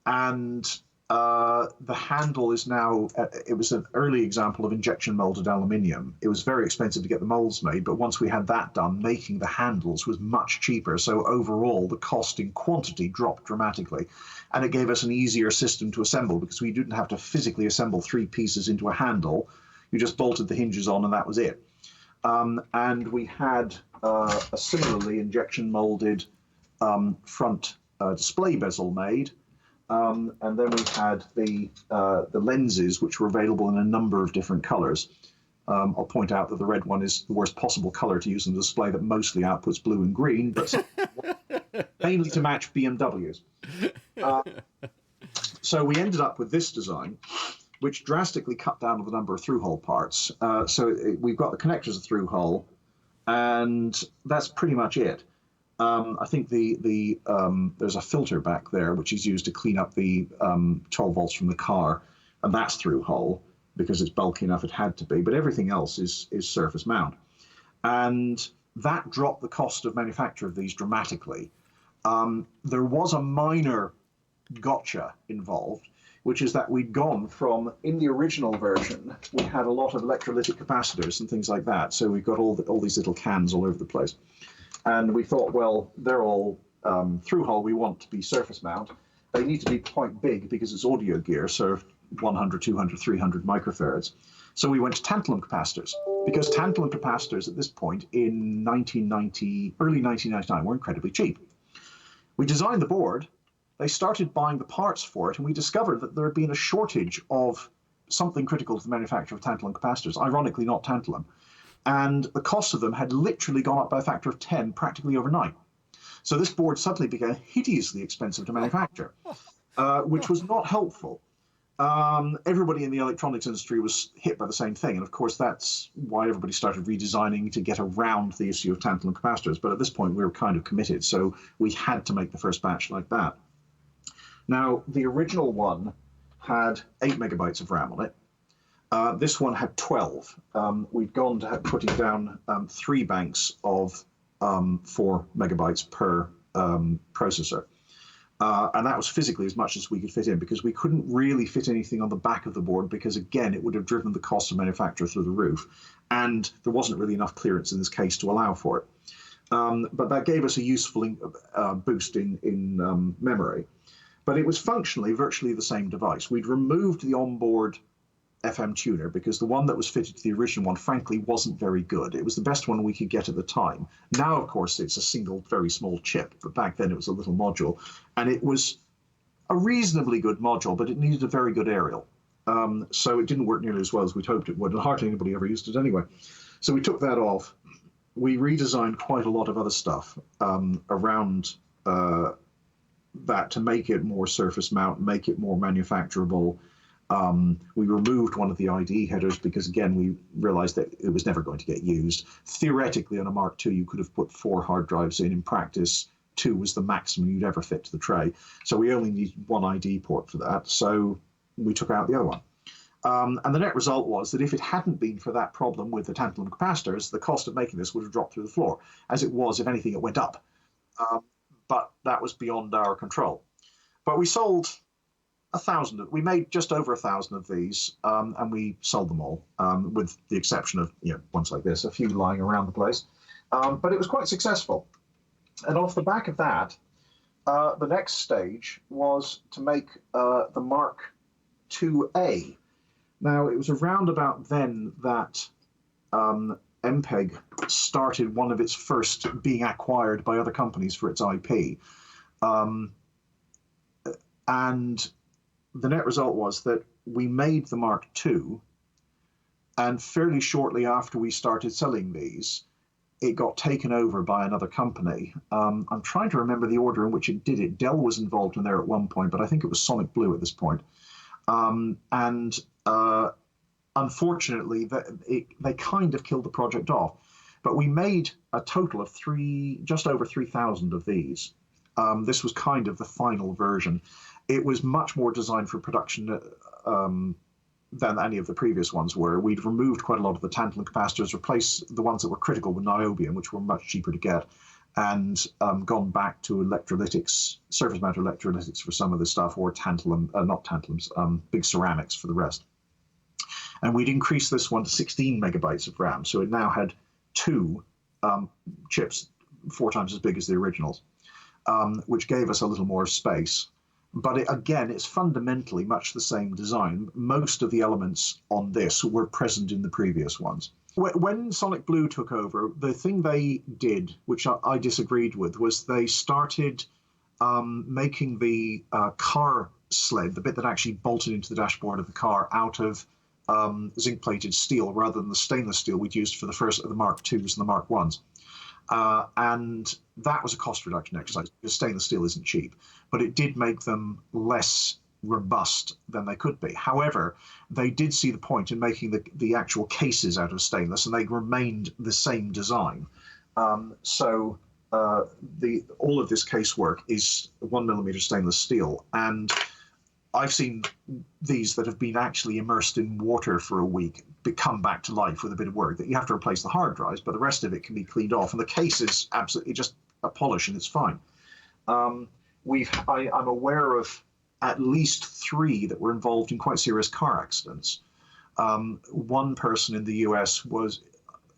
And the handle is now, it was an early example of injection molded aluminium. It was very expensive to get the molds made, but once we had that done, making the handles was much cheaper. So overall, the cost in quantity dropped dramatically. And it gave us an easier system to assemble because we didn't have to physically assemble 3 pieces into a handle. You just bolted the hinges on and that was it. And we had a similarly injection molded front display bezel made. And then we had the lenses, which were available in a number of different colors. I'll point out that the red one is the worst possible color to use in the display that mostly outputs blue and green, but mainly to match BMWs. So we ended up with this design, which drastically cut down on the number of through-hole parts. We've got the connectors of through-hole, and that's pretty much it. I think there's a filter back there which is used to clean up the 12 volts from the car, and that's through-hole because it's bulky enough it had to be, but everything else is surface mount. And that dropped the cost of manufacture of these dramatically. There was a minor gotcha involved, which is that we'd gone from, in the original version, we had a lot of electrolytic capacitors and things like that, so we've got all these little cans all over the place. And we thought, well, they're all through-hole, we want to be surface mount. They need to be quite big because it's audio gear, so 100, 200, 300 microfarads. So we went to tantalum capacitors, because tantalum capacitors at this point in early 1999 were incredibly cheap. We designed the board, they started buying the parts for it, and we discovered that there had been a shortage of something critical to the manufacture of tantalum capacitors, ironically not tantalum. And the cost of them had literally gone up by a factor of 10 practically overnight. So this board suddenly became hideously expensive to manufacture, which was not helpful. Everybody in the electronics industry was hit by the same thing. And of course, that's why everybody started redesigning to get around the issue of tantalum capacitors. But at this point, we were kind of committed. So we had to make the first batch like that. Now, the original one had 8 megabytes of RAM on it. This one had 12. We'd gone to putting down 3 banks of 4 megabytes per processor. And that was physically as much as we could fit in because we couldn't really fit anything on the back of the board because, again, it would have driven the cost of manufacture through the roof. And there wasn't really enough clearance in this case to allow for it. But that gave us a useful boost in memory. But it was functionally virtually the same device. We'd removed the onboard FM tuner because the one that was fitted to the original one, frankly, wasn't very good. It was the best one we could get at the time. Now, of course, it's a single, very small chip, but back then it was a little module. And it was a reasonably good module, but it needed a very good aerial. So it didn't work nearly as well as we'd hoped it would, and hardly anybody ever used it anyway. So we took that off. We redesigned quite a lot of other stuff around that to make it more surface mount, make it more manufacturable. We removed one of the IDE headers because, again, we realized that it was never going to get used. Theoretically, on a Mark II, you could have put 4 hard drives in. In practice, 2 was the maximum you'd ever fit to the tray. So we only needed 1 IDE port for that. So we took out the other one. And the net result was that if it hadn't been for that problem with the tantalum capacitors, the cost of making this would have dropped through the floor. As it was, if anything, it went up. But that was beyond our control. But we sold 1,000. We made just over 1,000 of these, and we sold them all, with the exception of ones like this, a few lying around the place. But it was quite successful. And off the back of that, the next stage was to make the Mark IIA. Now, it was around about then that MPEG started one of its first being acquired by other companies for its IP. And the net result was that we made the Mark II, and fairly shortly after we started selling these, it got taken over by another company. I'm trying to remember the order in which it did it. Dell was involved in there at one point, but I think it was Sonic Blue at this point. Unfortunately, they kind of killed the project off. But we made a total of just over 3,000 of these. This was kind of the final version. It was much more designed for production than any of the previous ones were. We'd removed quite a lot of the tantalum capacitors, replaced the ones that were critical with niobium, which were much cheaper to get, and gone back to electrolytics, surface matter electrolytics for some of the stuff, or tantalum, not tantalums, big ceramics for the rest. And we'd increased this one to 16 megabytes of RAM, so it now had two chips, 4 times as big as the originals, which gave us a little more space. But again, it's fundamentally much the same design. Most of the elements on this were present in the previous ones. When Sonic Blue took over, the thing they did, which I disagreed with, was they started making the car sled, the bit that actually bolted into the dashboard of the car, out of zinc-plated steel rather than the stainless steel we'd used for the first of the Mark IIs and the Mark Is. And that was a cost reduction exercise because stainless steel isn't cheap, but it did make them less robust than they could be. However, they did see the point in making the actual cases out of stainless, and they remained the same design. So all of this casework is 1mm stainless steel, and I've seen these that have been actually immersed in water for a week come back to life with a bit of work. That you have to replace the hard drives, but the rest of it can be cleaned off, and the case is absolutely just a polish, and it's fine. I'm aware of at least 3 that were involved in quite serious car accidents. One person in the US was,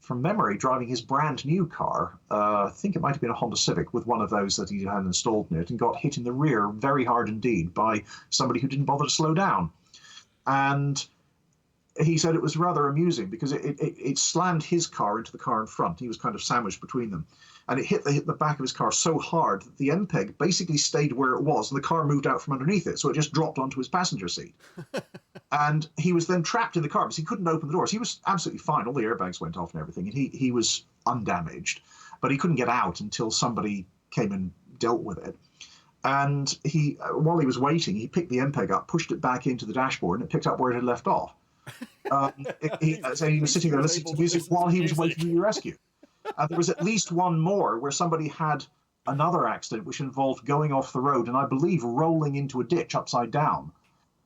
from memory, driving his brand new car. I think it might have been a Honda Civic with one of those that he had installed in it, and got hit in the rear very hard indeed by somebody who didn't bother to slow down. And he said it was rather amusing because it slammed his car into the car in front. He was kind of sandwiched between them. And it hit the back of his car so hard that the MPEG basically stayed where it was, and the car moved out from underneath it. So it just dropped onto his passenger seat. And he was then trapped in the car because he couldn't open the doors. He was absolutely fine. All the airbags went off and everything. And he was undamaged. But he couldn't get out until somebody came and dealt with it. And while he was waiting, he picked the MPEG up, pushed it back into the dashboard, and it picked up where it had left off. So he was sitting there listening to music while he was waiting to be rescued. And there was at least one more where somebody had another accident which involved going off the road and I believe rolling into a ditch upside down.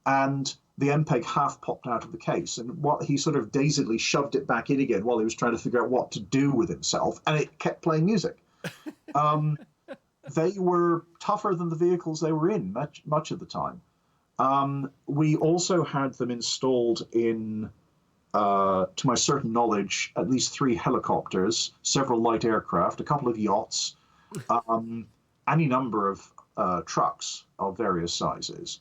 And the MPEG half popped out of the case, and he sort of dazedly shoved it back in again while he was trying to figure out what to do with himself, and it kept playing music. They were tougher than the vehicles they were in much of the time. We also had them installed in, to my certain knowledge, at least 3 helicopters, several light aircraft, a couple of yachts, any number of trucks of various sizes.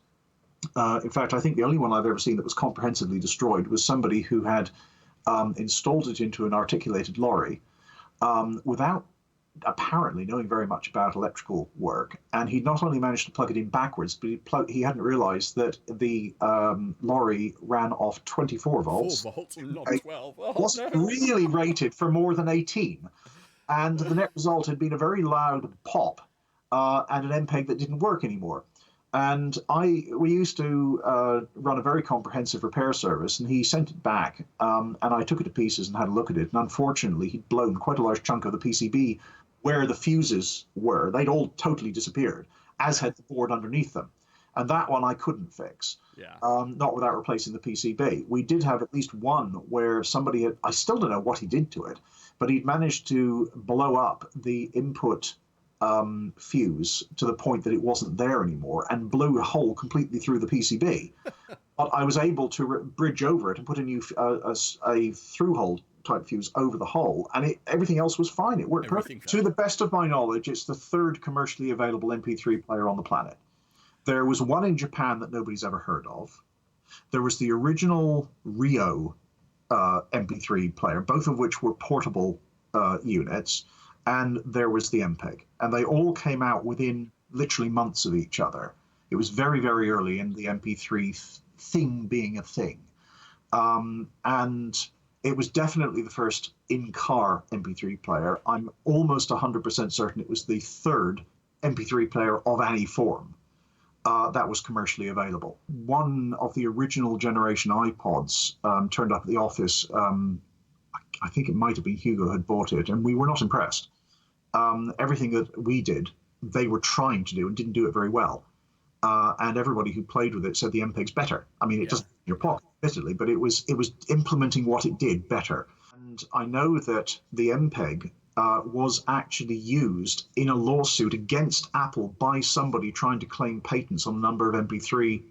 In fact, I think the only one I've ever seen that was comprehensively destroyed was somebody who had installed it into an articulated lorry without apparently knowing very much about electrical work. And he not only managed to plug it in backwards, but he hadn't realized that the lorry ran off 24 volts. 4 volts and not 12. Oh, wasn't really rated for more than 18. And the net result had been a very loud pop and an MPEG that didn't work anymore. And we used to run a very comprehensive repair service, and he sent it back, and I took it to pieces and had a look at it. And unfortunately, he'd blown quite a large chunk of the PCB where the fuses were. They'd all totally disappeared, as had the board underneath them. And that one I couldn't fix, not without replacing the PCB. We did have at least one where somebody had, I still don't know what he did to it, but he'd managed to blow up the input fuse to the point that it wasn't there anymore and blew a hole completely through the PCB. But I was able to bridge over it and put a new a through-hole type fuse over the hole, and everything else was fine. It worked perfectly. To the best of my knowledge, it's the third commercially available MP3 player on the planet. There was one in Japan that nobody's ever heard of. There was the original Rio MP3 player, both of which were portable units, and there was the MPEG. And they all came out within literally months of each other. It was very, very early in the MP3 thing being a thing. And it was definitely the first in-car MP3 player. I'm almost 100% certain it was the third MP3 player of any form that was commercially available. One of the original generation iPods turned up at the office. I think it might have been Hugo had bought it, and we were not impressed. Everything that we did, they were trying to do and didn't do it very well. And everybody who played with it said the MPEG's better. I mean, it doesn't in your pocket, admittedly, but it was implementing what it did better. And I know that the MPEG was actually used in a lawsuit against Apple by somebody trying to claim patents on a number of MP3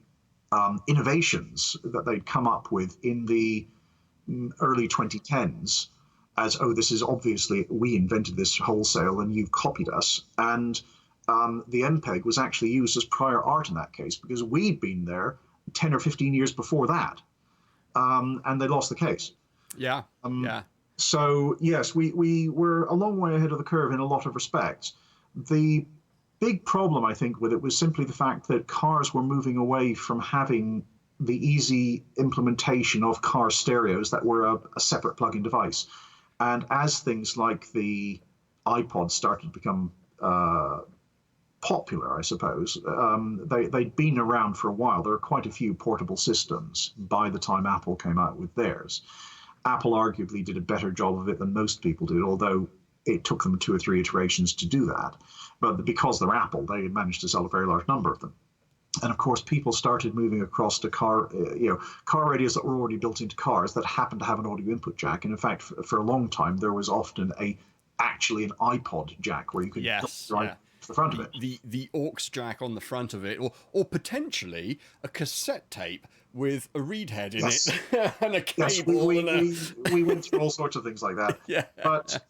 innovations that they'd come up with in the early 2010s as, oh, this is obviously, we invented this wholesale and you've copied us. And the MPEG was actually used as prior art in that case because we'd been there 10 or 15 years before that. And they lost the case. Yeah, yeah. So, yes, we were a long way ahead of the curve in a lot of respects. The big problem, I think, with it was simply the fact that cars were moving away from having the easy implementation of car stereos that were a separate plug-in device. And as things like the iPod started to become popular, I suppose, they'd been around for a while. There were quite a few portable systems by the time Apple came out with theirs. Apple arguably did a better job of it than most people did, although it took them 2 or 3 iterations to do that. But because they're Apple, they managed to sell a very large number of them. And of course, people started moving across to car radios that were already built into cars that happened to have an audio input jack. And in fact, for a long time, there was often actually an iPod jack where you could drive to the front of it. The aux jack on the front of it, or potentially a cassette tape with a reed head in it and a cable. Yes, we went through all sorts of things like that. Yeah. But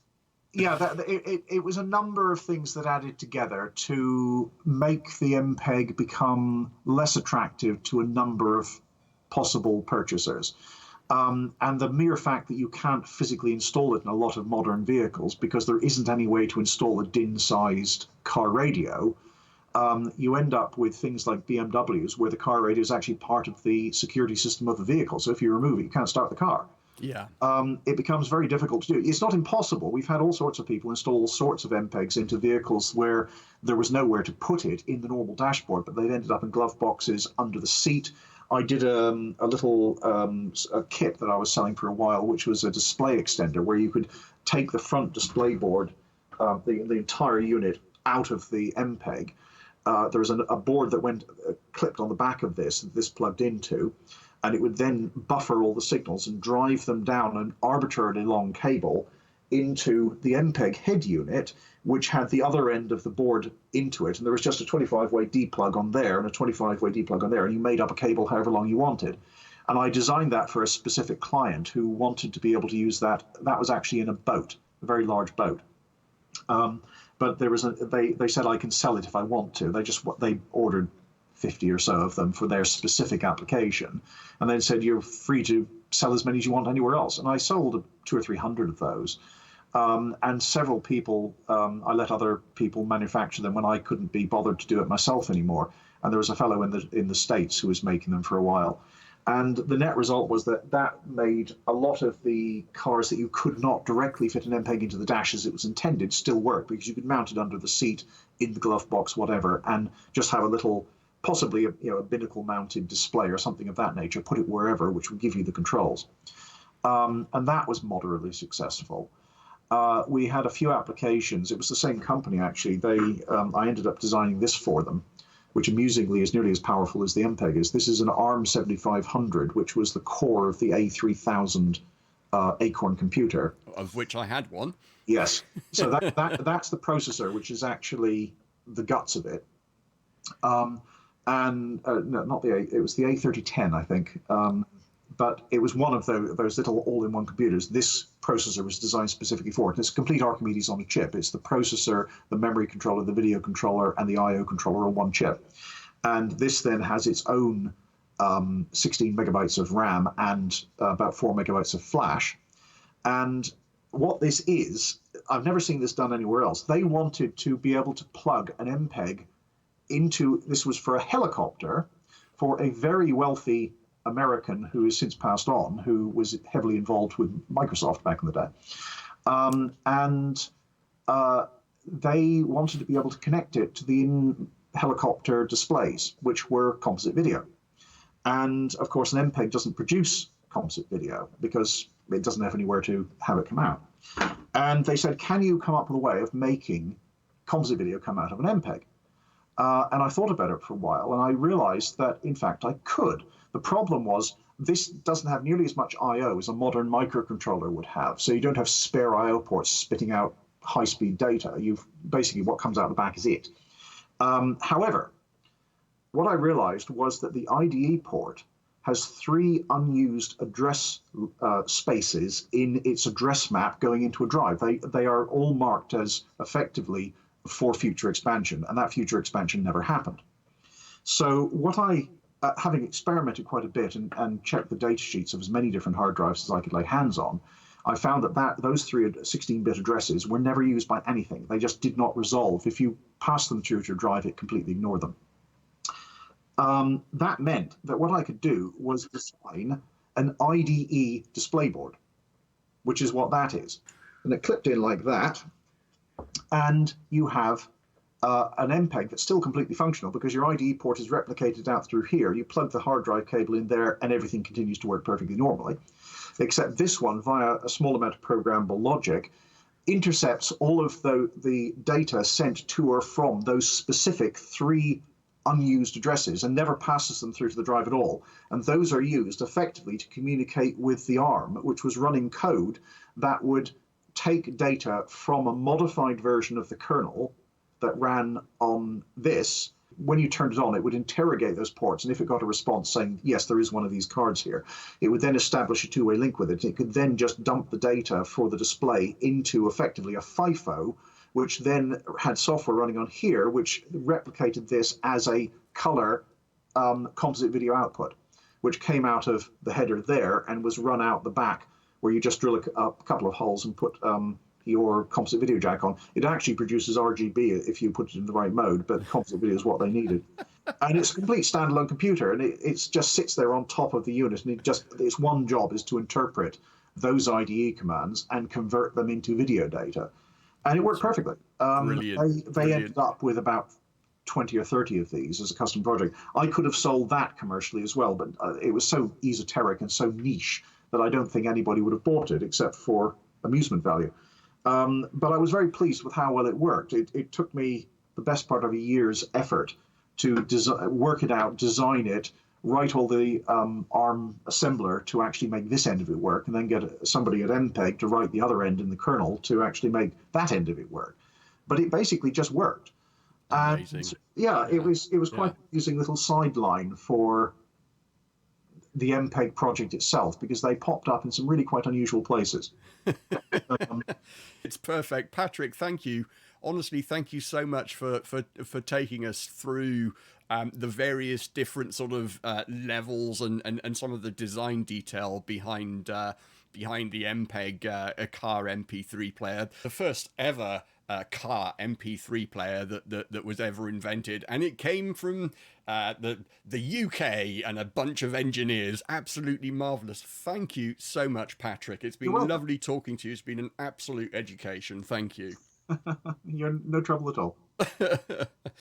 yeah, it was a number of things that added together to make the MPEG become less attractive to a number of possible purchasers. And the mere fact that you can't physically install it in a lot of modern vehicles because there isn't any way to install a DIN-sized car radio, you end up with things like BMWs where the car radio is actually part of the security system of the vehicle. So if you remove it, you can't start the car. Yeah. It becomes very difficult to do. It's not impossible. We've had all sorts of people install all sorts of MPEGs into vehicles where there was nowhere to put it in the normal dashboard, but they've ended up in glove boxes under the seat. I did a little a kit that I was selling for a while, which was a display extender where you could take the front display board, the entire unit, out of the MPEG. There was a board that went clipped on the back of this plugged into, and it would then buffer all the signals and drive them down an arbitrarily long cable into the MPEG head unit, which had the other end of the board into it. And there was just a 25-way D-plug on there and a 25-way D-plug on there, and you made up a cable however long you wanted. And I designed that for a specific client who wanted to be able to use that. That was actually in a boat, a very large boat. But there was they said I can sell it if I want to. They ordered 50 or so of them for their specific application, and then said you're free to sell as many as you want anywhere else. And I sold 200 or 300 of those, and several people. I let other people manufacture them when I couldn't be bothered to do it myself anymore. And there was a fellow in the States who was making them for a while. And the net result was that made a lot of the cars that you could not directly fit an MPEG into the dash as it was intended still work, because you could mount it under the seat, in the glove box, whatever, and just have a little, possibly a binnacle mounted display or something of that nature, put it wherever, which would give you the controls. And that was moderately successful. We had a few applications. It was the same company, actually. I ended up designing this for them, which amusingly is nearly as powerful as the MPEG is. This is an ARM 7500, which was the core of the A3000 Acorn computer. Of which I had one. Yes. So that's the processor, which is actually the guts of it. and no, not the A. It was the A3010, I think. But it was one of those little all-in-one computers. This processor was designed specifically for it. It's a complete Archimedes on a chip. It's the processor, the memory controller, the video controller, and the I/O controller on one chip. And this then has its own 16 megabytes of RAM and about 4 megabytes of flash. And what this is, I've never seen this done anywhere else. They wanted to be able to plug an MPEG into, this was for a helicopter, for a very wealthy American who has since passed on, who was heavily involved with Microsoft back in the day. They wanted to be able to connect it to the in-helicopter displays, which were composite video. And of course, an MPEG doesn't produce composite video because it doesn't have anywhere to have it come out. And they said, can you come up with a way of making composite video come out of an MPEG? And I thought about it for a while, and I realized that, in fact, I could. The problem was this doesn't have nearly as much I/O as a modern microcontroller would have. So you don't have spare I/O ports spitting out high-speed data. You've basically what comes out the back is it. However, what I realized was that the IDE port has 3 unused address spaces in its address map going into a drive. They are all marked as effectively for future expansion, and that future expansion never happened. So what I, having experimented quite a bit and checked the data sheets of as many different hard drives as I could lay hands on, I found that those 3 16-bit addresses were never used by anything. They just did not resolve. If you pass them through to your drive, it completely ignored them. That meant that what I could do was design an IDE display board, which is what that is. And it clipped in like that, and you have an MPEG that's still completely functional because your IDE port is replicated out through here. You plug the hard drive cable in there, and everything continues to work perfectly normally, except this one, via a small amount of programmable logic, intercepts all of the data sent to or from those specific 3 unused addresses and never passes them through to the drive at all. And those are used effectively to communicate with the ARM, which was running code that would take data from a modified version of the kernel that ran on this. When you turned it on, it would interrogate those ports, and if it got a response saying, yes, there is one of these cards here, it would then establish a 2-way link with it. It could then just dump the data for the display into effectively a FIFO, which then had software running on here, which replicated this as a color composite video output, which came out of the header there and was run out the back, where you just drill a couple of holes and put your composite video jack on. It actually produces RGB if you put it in the right mode, but composite video is what they needed. And it's a complete standalone computer, and it just sits there on top of the unit, and its one job is to interpret those IDE commands and convert them into video data. And it worked perfectly. Brilliant. They ended up with about 20 or 30 of these as a custom project. I could have sold that commercially as well, but it was so esoteric and so niche that I don't think anybody would have bought it except for amusement value. But I was very pleased with how well it worked. It took me the best part of a year's effort to work it out, design it, write all the ARM assembler to actually make this end of it work, and then get somebody at MPEG to write the other end in the kernel to actually make that end of it work. But it basically just worked. Amazing. And yeah, it was quite an amusing little sideline for the MPEG project itself, because they popped up in some really quite unusual places. It's perfect. Patrick, thank you. Honestly, thank you so much for taking us through the various different sort of levels and some of the design detail behind the EMPEG CAR MP3 player, the first ever CAR MP3 player that was ever invented, and it came from the UK and a bunch of engineers. Absolutely marvelous. Thank you so much, Patrick. It's been lovely talking to you. It's been an absolute education. Thank you. You're no trouble at all.